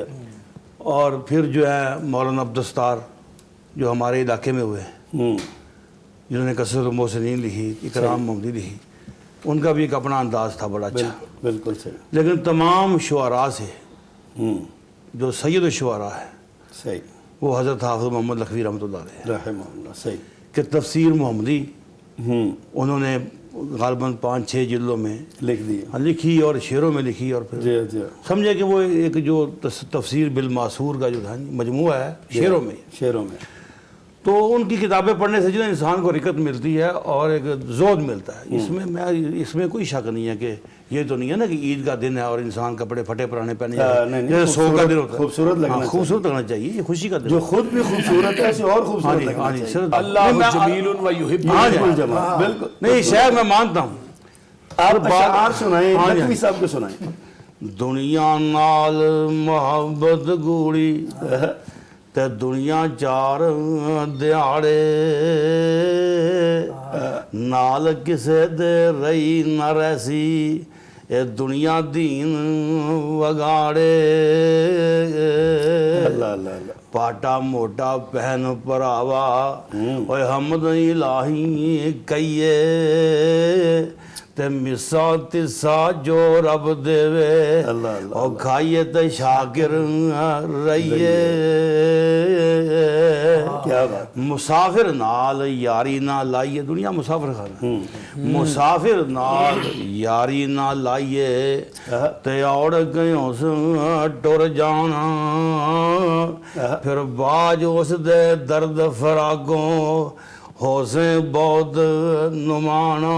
اور پھر جو ہے مولانا عبدالستار جو ہمارے علاقے میں ہوئے ہیں، جنہوں نے کثرت المحسنین لکھی، اکرام محمدی لکھی، ان کا بھی ایک اپنا انداز تھا بڑا اچھا. بالکل صحیح. لیکن تمام شعراء سے جو سید الشعراء ہے صحیح. وہ حضرت حافظ محمد لکھوی رحمۃ اللہ علیہ رحمہ اللہ. صحیح. کہ تفسیر محمدی انہوں نے غالباً 5-6 جلدوں میں لکھ دیا. لکھی اور شعروں میں لکھی، اور پھر جی جی. سمجھے کہ وہ ایک جو تفسیر بالمعصور کا جو تھا مجموعہ ہے شعروں میں. شعروں میں. تو ان کی کتابیں پڑھنے سے جو انسان کو رکت ملتی ہے اور ایک زود ملتا ہے. اس میں کوئی شک نہیں ہے کہ یہ تو نہیں ہے نا کہ عید کا دن ہے اور انسان کپڑے پھٹے پرانے پہنے جیسے 100 کا دن ہوتا ہے. خوبصورت لگنا چاہیے. خوبصورت لگنا چاہیے، یہ خوشی کا دن جو خود بھی خوبصورت ہے اسے اور خوبصورت لگنا چاہیے. اللہ جمیل و یحب الجمال. بالکل. نہیں شاید میں مانتا ہوں. آپ اشعار سنائیں، لکھوی صاحب کو سنائیں. دنیا نال محبت گوڑی تے دنیا چار دیاڑے نال کسے دے رہی نہ رہسی اے دنیا دین وگاڑے. اللہ اللہ اللہ. پاٹا موٹا پہن پراوا اوے حمد الہی کئیے تے مسا تسا جو رب دے او کھائیے تے شاکر رہیے. کیا بات. مسافر نال یاری نہ لائیے. دنیا مسافر خانہ. مسافر نال یاری نہ لائیے تے اوڑ گیوں سے ٹر جانا پھر باج اس دے درد فراگوں حوصیں بہت نمانا.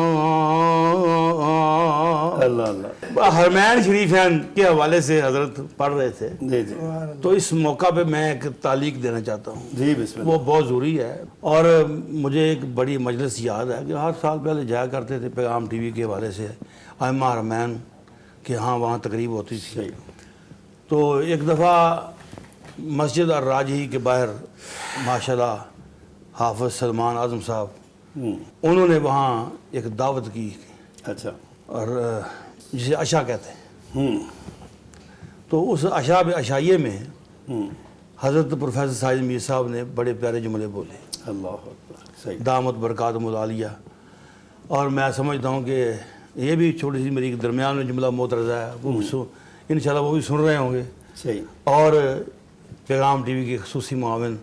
اللہ اللہ. حرمین شریفین کے حوالے سے حضرت پڑھ رہے تھے، جی جی تو اس موقع پہ میں ایک تعلیق دینا چاہتا ہوں. جی بسم اللہ. وہ بہت ضروری ہے. اور مجھے ایک بڑی مجلس یاد ہے کہ ہر سال پہلے جایا کرتے تھے پیغام ٹی وی کے حوالے سے ائمہ حرمین کہ ہاں وہاں تقریب ہوتی تھی. تو ایک دفعہ مسجد الراجحی کے باہر ماشاءاللہ حافظ سلمان اعظم صاحب انہوں نے وہاں ایک دعوت کی. اچھا. اور جسے عشاء کہتے ہیں. تو اس عشائیے میں حضرت پروفیسر ساجد میر صاحب نے بڑے پیارے جملے بولے. اللہ اکبر. صحیح. دامت برکاتہم العالیہ. اور میں سمجھتا ہوں کہ یہ بھی چھوٹی سی میری درمیان میں جملہ موترزہ ہے، وہ انشاءاللہ وہ بھی سن رہے ہوں گے. صحیح. اور پیغام ٹی وی کے خصوصی معاون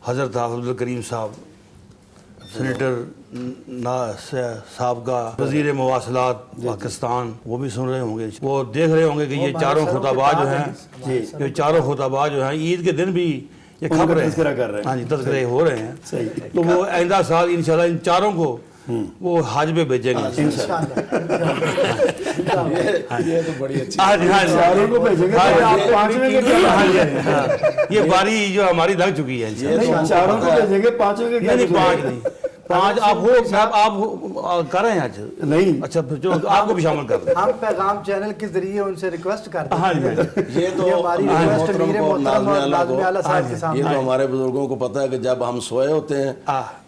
حضرت حافظ عبدالکریم صاحب، سینیٹر صاحب کا وزیر مواصلات پاکستان، وہ بھی سن رہے ہوں گے. وہ دیکھ رہے ہوں گے کہ یہ چاروں خطباء جو ہیں، یہ چاروں خطباء جو ہیں عید کے دن بھی یہ خبر ہے تذکرہ کر رہے ہیں. ہاں جی تذکرے ہو رہے ہیں. صحیح. تو وہ آئندہ سال انشاءاللہ ان چاروں کو وہ حج پہ بھیجیں گے. یہ تو بڑی اچھی چاروں کو بھیجیں گے. آپ پانچویں کے کیا؟ یہ باری جو ہماری لگ چکی ہے انشاءاللہ. چاروں کو بھیجیں گے، پانچویں کے کیا؟ نہیں 5 نہیں 5 آپ کر رہے ہیں آج؟ نہیں. اچھا پھر جو آپ کو بھی شامل کر دیں. ہم پیغام چینل کے ذریعے ان سے ریکویسٹ کرتے ہاں جی. یہ تو ہماری ریکویسٹ امیر محترم اور ناظم اعلیٰ صاحب کے یہ سامنے. تو ہمارے بزرگوں کو پتہ ہے کہ جب ہم سوئے ہوتے ہیں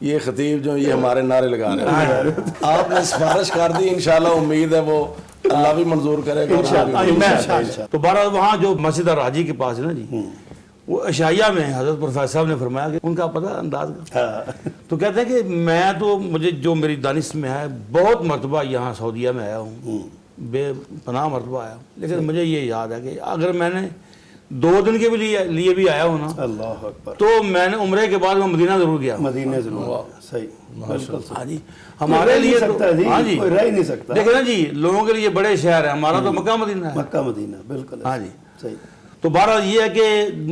یہ خطیب جو یہ ہمارے نعرے لگا رہے ہیں. آپ نے سفارش کر دی، انشاءاللہ امید ہے وہ اللہ بھی منظور کرے گا. تو بہرحال وہاں جو مسجد الراجی کے پاس ہے نا جی، وہ عشائیہ میں حضرت پروفیسر صاحب نے فرمایا کہ ان کا پتہ انداز کا. تو کہتے ہیں کہ میں تو مجھے جو میری دانش میں ہے بہت مرتبہ یہاں سعودیہ میں آیا ہوں، بے پناہ مرتبہ آیا ہوں، لیکن مجھے یہ یاد ہے کہ اگر میں نے 2 دن کے لیے بھی آیا ہوں نا، اللہ اکبر، تو میں نے عمرے کے بعد میں مدینہ ضرور گیا. مدینہ ضرور. صحیح. بالکل. ہاں جی ہمارے لیے ہاں جی کوئی رہ ہی نہیں سکتا. دیکھیں نا جی لوگوں کے لیے بڑے شہر ہیں، ہمارا تو مکہ مدینہ ہے. مکہ مدینہ بالکل. ہاں جی. صحیح. تو بہرحال یہ ہے کہ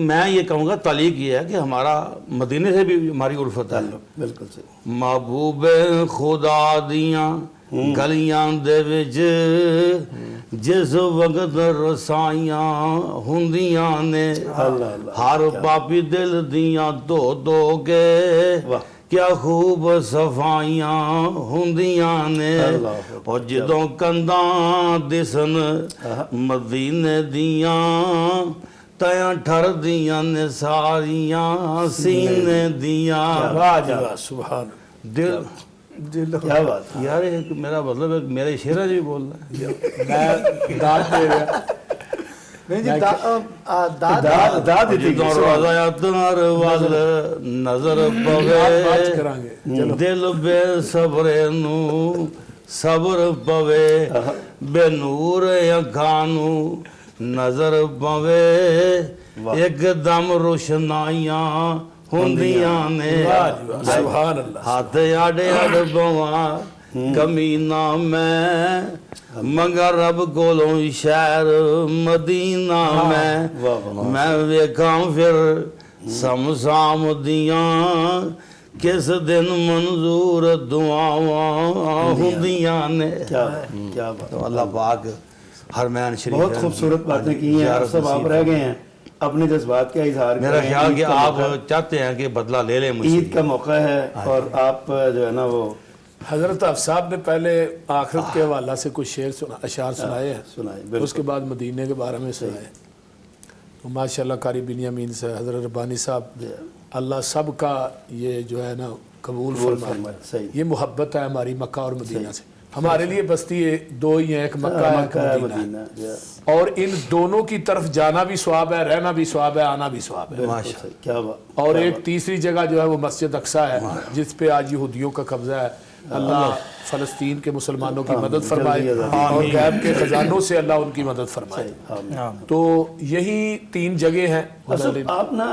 میں یہ کہوں گا تعلیق یہ ہے کہ ہمارا مدینے سے بھی ہماری الفت ہے. بالکل صحیح. محبوب خدا دیاں گلیاں دے وچ جس وقت رسائیاں ہوندیاں نے ہر پاپی دل دیاں دو کے کیا خوب صفائیاں ہوندیاں نے. اور جدوں کنداں دسن مدینے دیاں تیاں ٹھر دیاں نے ساریاں سینے دیاں. سبحان. دل کیا بات یار میرا مطلب ہے میرے شعر بھی بول رہا ہے. نہیں جی داد داد دیتی جدوں روایتاں وال نظر پوے دل بے صبر نو صبر پوے بے نور اکھاں نو نظر پوے ایک دم روشنائیاں ہوندیاں نے سبحان اللہ ہاتھ اڑ اڑ بواں کمینہ میں منگا رب کولوں شہر مدینہ میں ویکھاں پھر سمسام دیاں کس دن منظور دعاواں ہوندیاں نے. کیا بات. اللہ پاک حرمین شریف بہت خوبصورت باتیں کی ہیں. آپ سب آپ رہ گئے ہیں اپنے جذبات کا اظہار. میرا خیال کہ آپ چاہتے ہیں کہ بدلہ لے لیں مجھ سے. عید کا موقع ہے اور آپ جو ہے نا وہ حضرت حافظ صاحب نے پہلے آخرت کے حوالہ سے کچھ اشعار سنائے ہیں, اس کے بعد مدینے کے بارے میں سنائے. تو ماشاءاللہ قاری بنیامین سے حضرت ربانی صاحب, اللہ سب کا یہ جو ہے نا قبول فرمائے. یہ محبت ہے ہماری مکہ اور مدینہ سے. ہمارے لیے بستی دو ہی ہیں, ایک مکہ ہے ایک مدینہ, اور ان دونوں کی طرف جانا بھی ثواب ہے, رہنا بھی ثواب ہے, آنا بھی ثواب ہے. اور ایک تیسری جگہ جو ہے وہ مسجد اقصیٰ ہے جس پہ آج یہودیوں کا قبضہ ہے. اللہ فلسطین کے مسلمانوں کی مدد فرمائے اور غیب کے خزانوں سے اللہ ان کی مدد فرمائے. تو یہی تین جگہ ہیں. آپ نا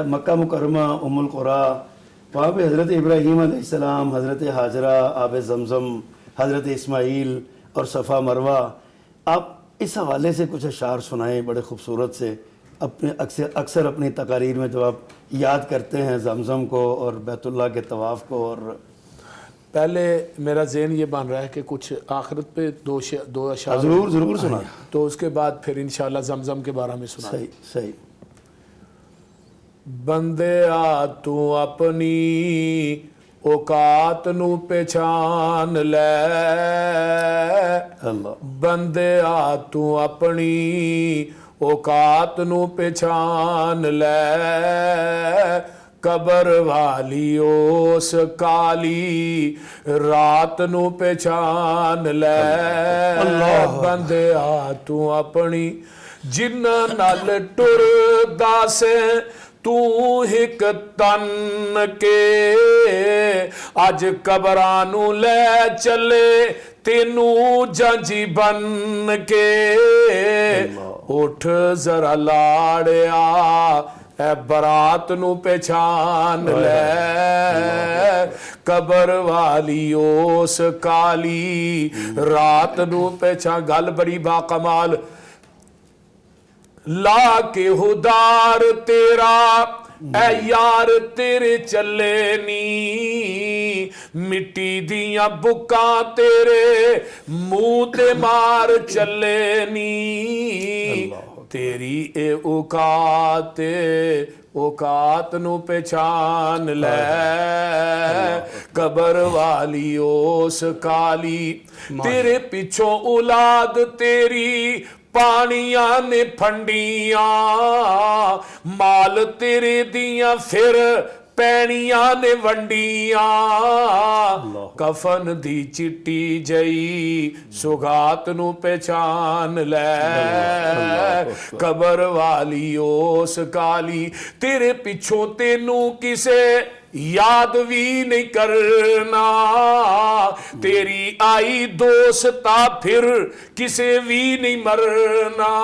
مکہ مکرمہ, ام القریٰ, وہاں پہ حضرت ابراہیم علیہ السلام, حضرت حاجرہ, آب زمزم, حضرت اسماعیل اور صفا مروہ, آپ اس حوالے سے کچھ اشعار سنائیں بڑے خوبصورت سے. اپنے اکثر اپنی تقاریر میں جب آپ یاد کرتے ہیں زمزم کو اور بیت اللہ کے طواف کو, اور پہلے میرا ذہن یہ بن رہا ہے کہ کچھ آخرت پہ دو اشعار ضرور سنا, تو اس کے بعد پھر انشاءاللہ زمزم کے بارے میں سنا. صحیح. بندیا تو اپنی اوقات نو پہچان لے, بندیا تو اپنی اوقات نو پہچان لے, قبر والی اس کالی رات نو پہچان لے. بندیا تو اپنی جنہ نال ٹردا سے تو ہک تن کے, اج قبرانو لے چلے تینو جنجی بن کے. اٹھ ذرا لاڑیا اے برات نو پہچان لے, قبر والی اس کالی رات نو پہچان. گل بڑی با کمال. لا کے ہدار تیرا اے یار تیرے چلے نی, مٹی دیاں بکاں تیرے منہ تے مار چلے نی. تیری اے اوقات نو پہچان لے, قبر والی اس کالی. تیرے پیچھوں اولاد تیری پانیاں نے پھنڈیاں, مال تیرے دیاں پھر پینیاں نے ونڈیاں. کفن دی چٹی جئی سگات نو پہچان لے, قبر والی اس کالی. تیرے پیچھوں تینو کسے یاد بھی نہیں کرنا, تیری آئی دوستا پھر کسے بھی نہیں مرنا.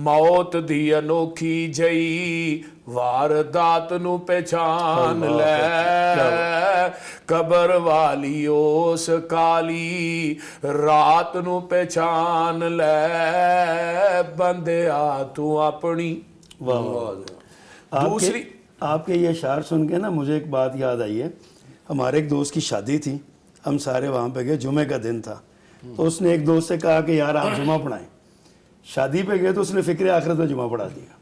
موت دی انوکھی جئی واردات نو پہچان لے, قبر والی اس کالی رات نو پہچان لے. بندیا تو اپنی. دوسری آپ کے یہ اشعار سن کے نا مجھے ایک بات یاد آئی ہے. ہمارے ایک دوست کی شادی تھی, ہم سارے وہاں پہ گئے, جمعے کا دن تھا, تو اس نے ایک دوست سے کہا کہ یار آپ جمعہ پڑھائیں. شادی پہ گئے تو اس نے فکر آخرت میں جمعہ پڑھا دیا.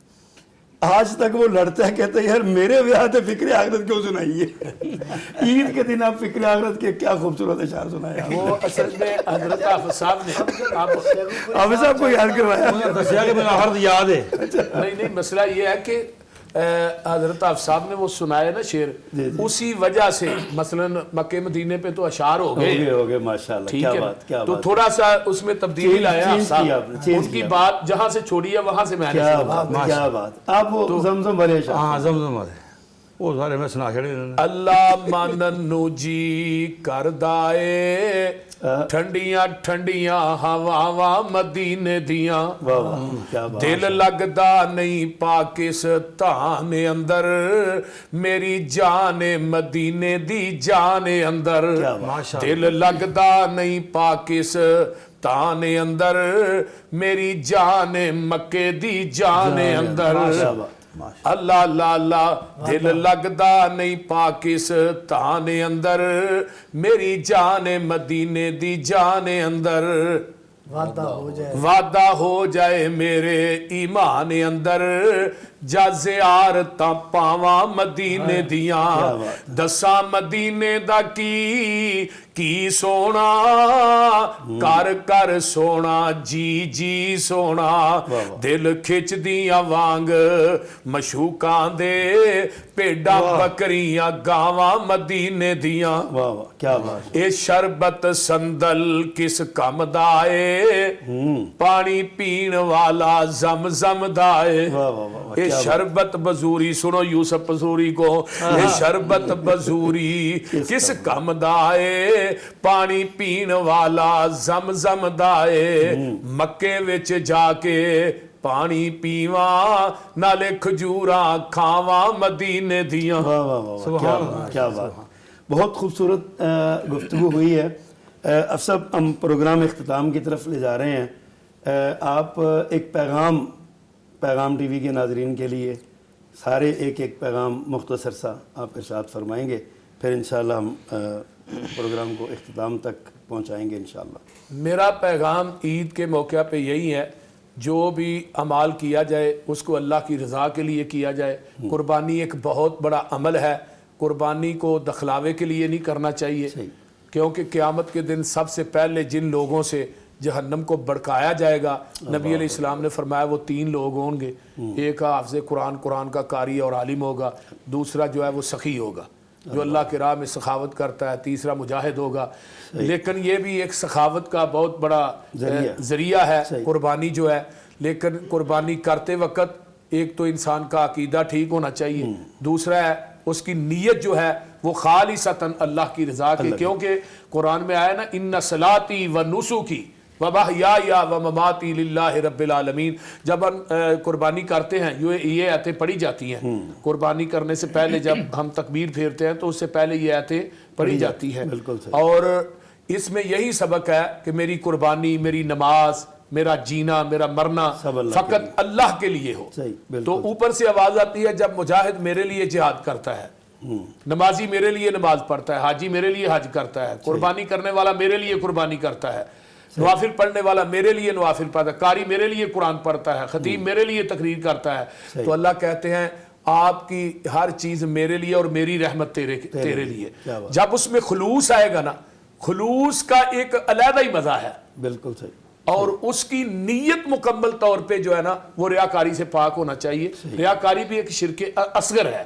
آج تک وہ لڑتا ہے, کہتا ہے یار میرے بیاہ تے فکر آخرت کیوں سنائی ہے. عید کے دن آپ فکر آخرت کے کیا خوبصورت اشعار سنائے. وہ اصل میں حضرت حافظ صاحب نے حافظ صاحب کو یاد کروایا, دسیا کہ مجھے آخرت یاد ہے. نہیں مسئلہ یہ ہے کہ حضرت آپ صاحب نے وہ سنایا نا شعر، اسی وجہ سے مثلا مکے مدینے پہ تو اشعار ہو گئے ماشاءاللہ، ٹھیک کیا ہے، بات کیا تو بات، تھوڑا سا اس میں تبدیلی لایا آپ صاحب، چینج ان کی بات جہاں سے چھوڑی ہے وہاں سے میں نے کیا بات کیا بات، آپ وہ زمزم والے اشعار ہاں زمزم والے وہ سارے میں سنا چھڑے انہوں نے۔ اللہ مانن نو جی کردہ اے ٹھنڈیاں ٹھنڈیاں ہواواں مدینے دیاں، واہ واہ کیا بات، دل لگدا نہیں پاکستان اندر میری جان مدینے دی جان اندر، دل لگدا نہیں پاکستان اندر میری جان مکے دی جان اندر، اللہ اللہ اللہ، دل لگدا نہیں پاکستان اندر میری جان مدینے دی جان اندر، وعدہ ہو جائے میرے ایمان اندر جا زیارتاں پاواں مدینے دیاں، دساں مدینے دا کی سونا کر کر سونا جی جی سونا، دل کھچ دیاں وانگ مشوقاں دے پیڈاں بکریاں گاواں مدینے دیاں، واہ واہ کیا بات، اے شربت سندل کس کم دائے پانی پین والا زم زم دائے، اے شربت بزوری، سنو یوسف بزوری کو، اے شربت بزوری کس کم دائے پانی پین والا زم زم دائے، مکے وچ جا کے پانی پیواں نالے کھجوراں کھاواں مدینے دیاں، کیا بات، بہت خوبصورت گفتگو ہوئی ہے۔ افسر ہم پروگرام اختتام کی طرف لے جا رہے ہیں، آپ ایک پیغام ٹی وی کے ناظرین کے لیے سارے ایک پیغام مختصر سا آپ ارشاد فرمائیں گے، پھر انشاءاللہ ہم پروگرام کو اختتام تک پہنچائیں گے انشاءاللہ۔ میرا پیغام عید کے موقع پہ یہی ہے، جو بھی اعمال کیا جائے اس کو اللہ کی رضا کے لیے کیا جائے، قربانی ایک بہت بڑا عمل ہے، قربانی کو دکھلاوے کے لیے نہیں کرنا چاہیے، کیونکہ قیامت کے دن سب سے پہلے جن لوگوں سے جہنم کو بڑکایا جائے گا، نبی علیہ السلام نے فرمایا وہ 3 لوگ ہوں گے، ایک حافظ قرآن کا قاری اور عالم ہوگا، دوسرا جو ہے وہ سخی ہوگا جو اللہ کی راہ میں سخاوت کرتا ہے، تیسرا مجاہد ہوگا، لیکن یہ بھی ایک سخاوت کا بہت بڑا ذریعہ ہے قربانی جو ہے، لیکن قربانی کرتے وقت ایک تو انسان کا عقیدہ ٹھیک ہونا چاہیے، دوسرا ہے اس کی نیت جو ہے وہ خالصتاً اللہ کی رضا کی، کیونکہ قرآن میں آیا نا ان صلاتی و نسکی و محیای و مماتی للہ رب العالمین، جب ہم قربانی کرتے ہیں یہ آیتیں پڑھی جاتی ہیں، قربانی کرنے سے پہلے جب ہم تکبیر پھیرتے ہیں تو اس سے پہلے یہ آیتیں پڑھی جاتی ہیں، اور اس میں یہی سبق ہے کہ میری قربانی، میری نماز، میرا جینا، میرا مرنا فقط اللہ کے لیے ہو۔ تو اوپر سے آواز آتی ہے جب مجاہد میرے لیے جہاد کرتا ہے، نمازی میرے لیے نماز پڑھتا ہے، حاجی میرے لیے حج کرتا ہے، قربانی کرنے والا میرے لیے قربانی کرتا ہے، نوافل پڑھنے والا میرے لیے نوافل پڑھتا ہے، قاری میرے لیے قرآن پڑھتا ہے، خطیب میرے لیے تقریر کرتا ہے، تو اللہ کہتے ہیں آپ کی ہر چیز میرے لیے اور میری رحمت تیرے لیے۔ جب اس میں خلوص آئے گا نا، خلوص کا ایک علیحدہ ہی مزہ ہے، بالکل صحیح، اور اس کی نیت مکمل طور پہ جو ہے نا وہ ریاکاری سے پاک ہونا چاہیے، ریاکاری بھی ایک شرک اصغر ہے،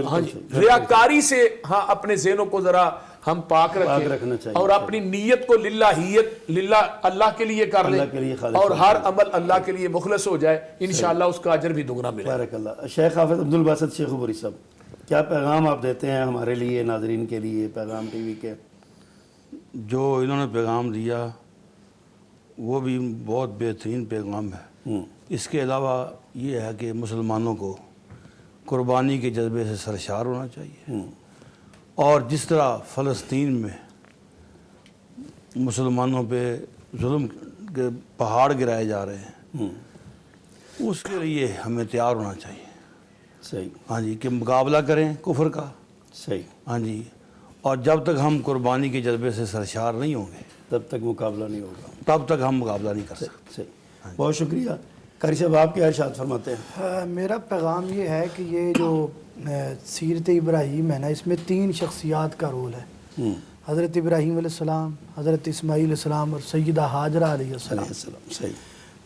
ہاں جی، ریاکاری سے ہاں اپنے ذہنوں کو ذرا ہم پاک رکھیں اور اپنی نیت کو للہ اللہ کے لیے کر لیں، اور ہر عمل اللہ کے لیے مخلص ہو جائے، انشاءاللہ اس کا اجر بھی دگنا ملے۔ بارک اللہ۔ شیخ حافظ عبدالباسط شیخ عبوری صاحب، کیا پیغام آپ دیتے ہیں ہمارے لیے، ناظرین کے لیے، پیغام ٹی وی کے؟ جو انہوں نے پیغام دیا وہ بھی بہت بہترین پیغام ہے۔ اس کے علاوہ یہ ہے کہ مسلمانوں کو قربانی کے جذبے سے سرشار ہونا چاہیے، اور جس طرح فلسطین میں مسلمانوں پہ ظلم کے پہاڑ گرائے جا رہے ہیں، اس کے لیے ہمیں تیار ہونا چاہیے، صحیح، ہاں جی، کہ مقابلہ کریں کفر کا، صحیح، ہاں جی، اور جب تک ہم قربانی کے جذبے سے سرشار نہیں ہوں گے تب تک مقابلہ نہیں ہوگا، تب تک ہم مقابلہ نہیں کر سکتے۔ صحیح، بہت شکریہ۔ قاری صاحب آپ کیا ارشاد فرماتے ہیں؟ میرا پیغام یہ ہے کہ یہ جو سیرت ابراہیم ہے نا، اس میں 3 شخصیات کا رول ہے، حضرت ابراہیم علیہ السلام، حضرت اسماعیل علیہ السلام اور سیدہ ہاجرہ علیہ السلام۔ صحیح،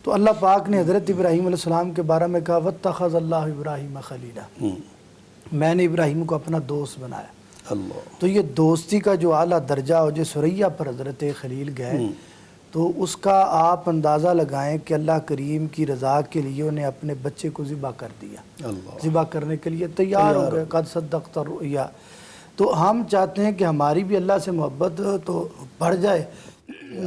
تو اللہ پاک نے حضرت ابراہیم علیہ السلام کے بارے میں کہا وَاتَّخَذَ اللَّهُ ابراہیم خلیلا، میں نے ابراہیم کو اپنا دوست بنایا۔ اللہ، تو یہ دوستی کا جو اعلیٰ درجہ ہو جو ثریا پر حضرت خلیل گئے، تو اس کا آپ اندازہ لگائیں کہ اللہ کریم کی رضا کے لیے انہیں اپنے بچے کو ذبح کر دیا، اللہ، ذبح کرنے کے لیے تیار ہو گئے، قد صدقت الرؤیا۔ تو ہم چاہتے ہیں کہ ہماری بھی اللہ سے محبت تو بڑھ جائے،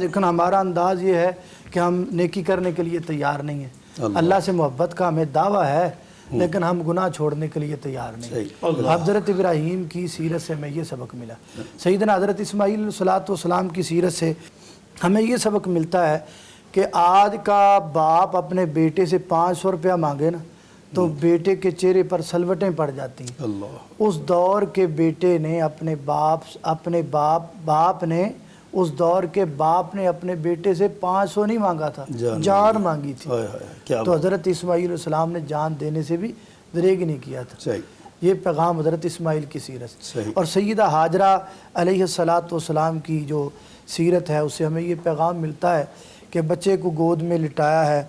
لیکن ہمارا انداز یہ ہے کہ ہم نیکی کرنے کے لیے تیار نہیں ہیں۔ اللہ سے محبت کا ہمیں دعویٰ ہے لیکن ہم گناہ چھوڑنے کے لیے تیار نہیں۔ حضرت ابراہیم کی سیرت سے ہمیں یہ سبق ملا، سیدنا حضرت اسماعیل علیہ السلام کی سیرت سے ہمیں یہ سبق ملتا ہے کہ آج کا باپ اپنے بیٹے سے 500 روپیہ مانگے نا تو بیٹے کے چہرے پر سلوٹیں پڑ جاتی ہیں۔ اللہ، اس دور کے بیٹے نے اس دور کے باپ نے اپنے بیٹے سے 500 نہیں مانگا تھا، جان مانگی تھی۔ تو حضرت اسماعیل علیہ السلام نے جان دینے سے بھی دریغ نہیں کیا تھا۔ صحیح، یہ پیغام حضرت اسماعیل کی سیرت صحیح۔ اور سیدہ ہاجرہ علیہ السلام کی جو سیرت ہے اس سے ہمیں یہ پیغام ملتا ہے کہ بچے کو گود میں لٹایا ہے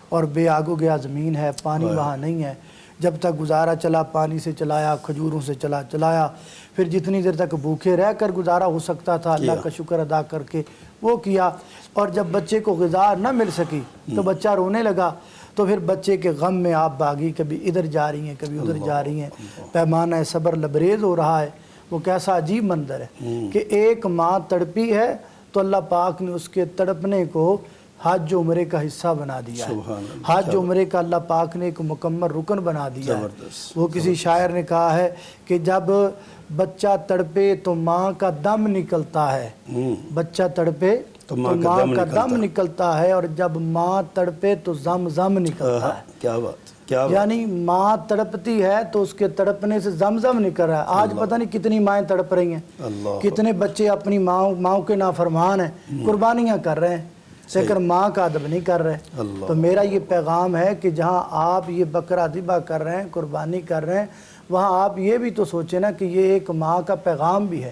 اور بے آگو گیا زمین ہے، پانی وہاں نہیں ہے، جب تک گزارا چلا پانی سے چلایا، کھجوروں سے چلایا، پھر جتنی دیر تک بھوکے رہ کر گزارا ہو سکتا تھا اللہ کا شکر ادا کر کے وہ کیا، اور جب بچے کو غذا نہ مل سکی تو بچہ رونے لگا، تو پھر بچے کے غم میں آپ باغی، کبھی ادھر جا رہی ہیں کبھی ادھر جا رہی ہیں، پیمانہ صبر لبریز ہو رہا ہے۔ وہ کیسا عجیب منظر ہے کہ ایک ماں تڑپی ہے تو اللہ پاک نے اس کے تڑپنے کو حج و عمرے کا حصہ بنا دیا ہے، حج و عمرے کا اللہ پاک نے ایک مکمل رکن بنا دیا ہے۔ وہ کسی شاعر نے کہا ہے کہ جب بچہ تڑپے تو ماں کا دم نکلتا ہے، بچہ تڑپے تو ماں کا دم نکلتا ہے، اور جب ماں تڑپے تو زمزم نکلتا ہے۔ کیا بات، کیا یعنی ماں تڑپتی ہے تو اس کے تڑپنے سے زمزم نکل رہا ہے۔ آج پتہ نہیں کتنی مائیں تڑپ رہی ہیں، کتنے بچے اپنی ماں کے نافرمان ہیں، قربانیاں کر رہے ہیں لیکن ماں کا ادب نہیں کر رہے۔ تو میرا یہ پیغام ہے کہ جہاں آپ یہ بکرا ذبح کر رہے ہیں، قربانی کر رہے ہیں، وہاں آپ یہ بھی تو سوچیں نا کہ یہ ایک ماں کا پیغام بھی ہے۔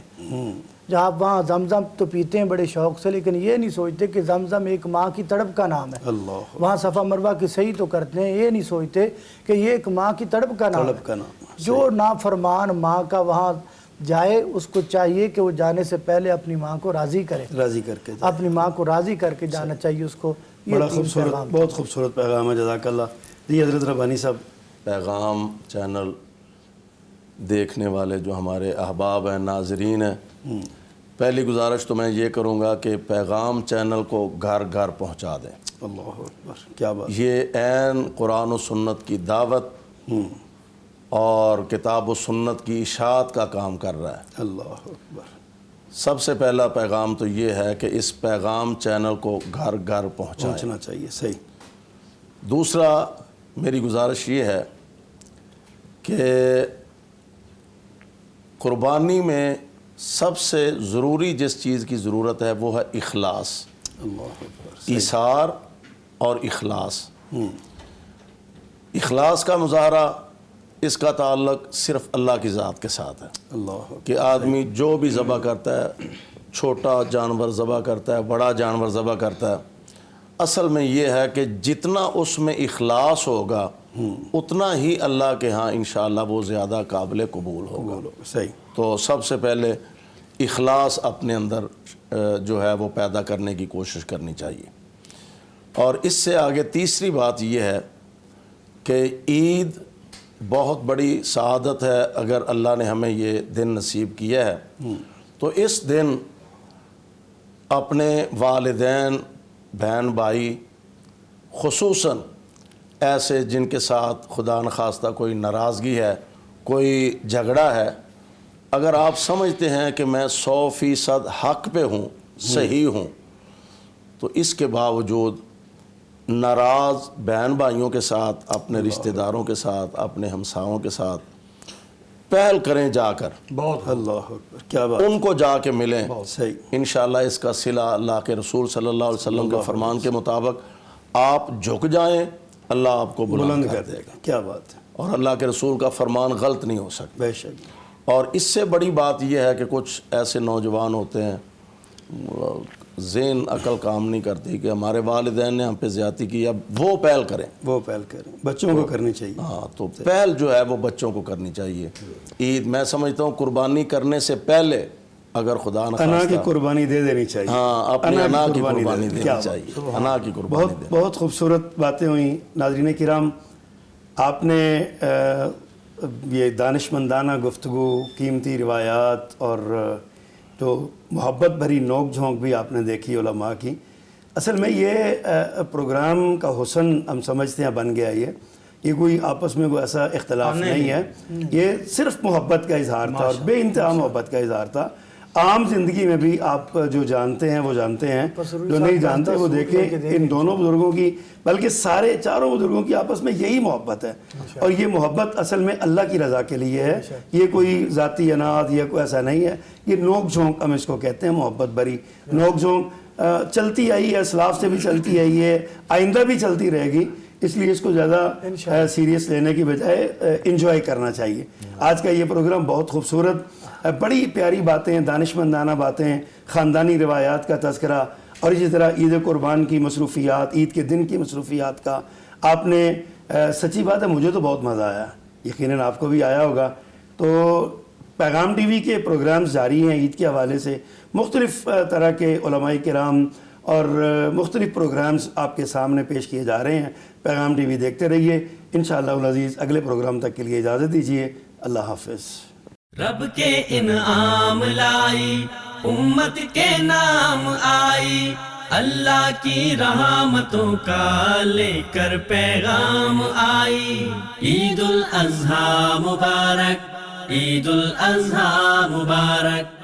جہاں آپ وہاں زمزم تو پیتے ہیں بڑے شوق سے، لیکن یہ نہیں سوچتے کہ زمزم ایک ماں کی تڑپ کا نام ہے۔ وہاں صفا مروہ کی صحیح تو کرتے ہیں، یہ نہیں سوچتے کہ یہ ایک ماں کی تڑپ کا نام ہے۔ جو نافرمان ماں کا وہاں جائے اس کو چاہیے کہ وہ جانے سے پہلے اپنی ماں کو راضی کرے، راضی کر کے اپنی ماں کو راضی کر کے جانا چاہیے اس کو۔ بڑا خوبصورت، بہت خوبصورت پیغام ہے، جزاک اللہ۔ جی حضرت ربانی صاحب، پیغام چینل دیکھنے والے جو ہمارے احباب ہیں، ناظرین ہیں، پہلی گزارش تو میں یہ کروں گا کہ پیغام چینل کو گھر گھر پہنچا دیں۔ اللہ اکبر، کیا بات، یہ عین قرآن و سنت کی دعوت اور کتاب و سنت کی اشاعت کا کام کر رہا ہے۔ اللہ اکبر۔ سب سے پہلا پیغام تو یہ ہے کہ اس پیغام چینل کو گھر گھر پہنچنا چاہیے، صحیح۔ دوسرا میری گزارش یہ ہے کہ قربانی میں سب سے ضروری جس چیز کی ضرورت ہے وہ ہے اخلاص، اللہ اکبر، ایثار اور اخلاص۔ اخلاص کا مظاہرہ، اس کا تعلق صرف اللہ کی ذات کے ساتھ ہے اللہ کہ آدمی جو بھی ذبح کرتا ہے، چھوٹا جانور ذبح کرتا ہے، بڑا جانور ذبح کرتا ہے، اصل میں یہ ہے کہ جتنا اس میں اخلاص ہوگا اتنا ہی اللہ کے ہاں انشاءاللہ وہ زیادہ قابل قبول ہوگا۔ صحیح۔ تو سب سے پہلے اخلاص اپنے اندر جو ہے وہ پیدا کرنے کی کوشش کرنی چاہیے۔ اور اس سے آگے تیسری بات یہ ہے کہ عید بہت بڑی سعادت ہے اگر اللہ نے ہمیں یہ دن نصیب کیا ہے، تو اس دن اپنے والدین، بہن بھائی، خصوصاً ایسے جن کے ساتھ خدا نخواستہ کوئی ناراضگی ہے، کوئی جھگڑا ہے، اگر آپ سمجھتے ہیں کہ میں 100% حق پہ ہوں، صحیح ہوں، تو اس کے باوجود ناراض بہن بھائیوں کے ساتھ، اپنے رشتہ داروں کے ساتھ، اپنے ہمساؤں کے ساتھ پہل کریں، جا کر بہت، اللہ اکبر، کیا بات، ان کو جا کے ملیں۔ صحیح۔ انشاءاللہ اس کا صلہ اللہ کے رسول صلی اللہ علیہ وسلم کے فرمان کے مطابق آپ جھک جائیں، اللہ آپ کو بلند کر دے گا۔ کیا بات ہے، اور اللہ کے رسول کا فرمان غلط نہیں ہو سکتا۔ بے شک۔ اور اس سے بڑی بات یہ ہے کہ کچھ ایسے نوجوان ہوتے ہیں، ذہن عقل کام نہیں کرتی کہ ہمارے والدین نے ہم پہ زیادتی کی، اب وہ پہل کریں. وہ پہل کریں، بچوں کو کرنی چاہیے. ہاں تو پہل جو ہے وہ بچوں کو کرنی چاہیے. عید میں سمجھتا ہوں قربانی کرنے سے پہلے اگر خدا نہ انا کی قربانی دے دینی چاہیے. ہاں اپنی انا کی قربانی دینی چاہیے. انا کی قربانی دینی. بہت خوبصورت باتیں ہوئیں. ناظرین کرام، آپ نے یہ دانشمندانہ گفتگو، قیمتی روایات اور جو محبت بھری نوک جھونک بھی آپ نے دیکھی علماء کی. اصل میں یہ پروگرام کا حسن ہم سمجھتے ہیں بن گیا. یہ کوئی آپس میں کوئی ایسا اختلاف نہیں ہے، یہ صرف محبت کا اظہار تھا اور بے انتہا محبت کا اظہار تھا. عام زندگی میں بھی آپ جو جانتے ہیں وہ جانتے ہیں، جو نہیں جانتے وہ دیکھیں. ان دونوں بزرگوں کی، بلکہ سارے چاروں بزرگوں کی آپس میں یہی محبت ہے، اور یہ محبت اصل میں اللہ کی رضا کے لیے ہے. یہ کوئی ذاتی اناد یا کوئی ایسا نہیں ہے. یہ نوک جھونک ہم اس کو کہتے ہیں، محبت بھری نوک جھونک چلتی آئی ہے، اسلاف سے بھی چلتی آئی ہے، آئندہ بھی چلتی رہے گی. اس لیے اس کو زیادہ سیریس لینے کی بجائے انجوائے کرنا چاہیے. آج کا یہ پروگرام بہت خوبصورت، بڑی پیاری باتیں، دانشمندانہ باتیں، خاندانی روایات کا تذکرہ، اور اسی طرح عید قربان کی مصروفیات، عید کے دن کی مصروفیات کا آپ نے سچی بات ہے مجھے تو بہت مزہ آیا، یقیناً آپ کو بھی آیا ہوگا. تو پیغام ٹی وی کے پروگرامز جاری ہیں عید کے حوالے سے، مختلف طرح کے علماء کرام اور مختلف پروگرامز آپ کے سامنے پیش کیے جا رہے ہیں. پیغام ٹی وی دیکھتے رہیے. انشاءاللہ العزیز اگلے پروگرام تک کے لیے اجازت دیجیے. اللہ حافظ. رب کے انعام لائی، امت کے نام آئی، اللہ کی رحمتوں کا لے کر پیغام آئی. عید الاضحیٰ مبارک، عید الاضحیٰ مبارک.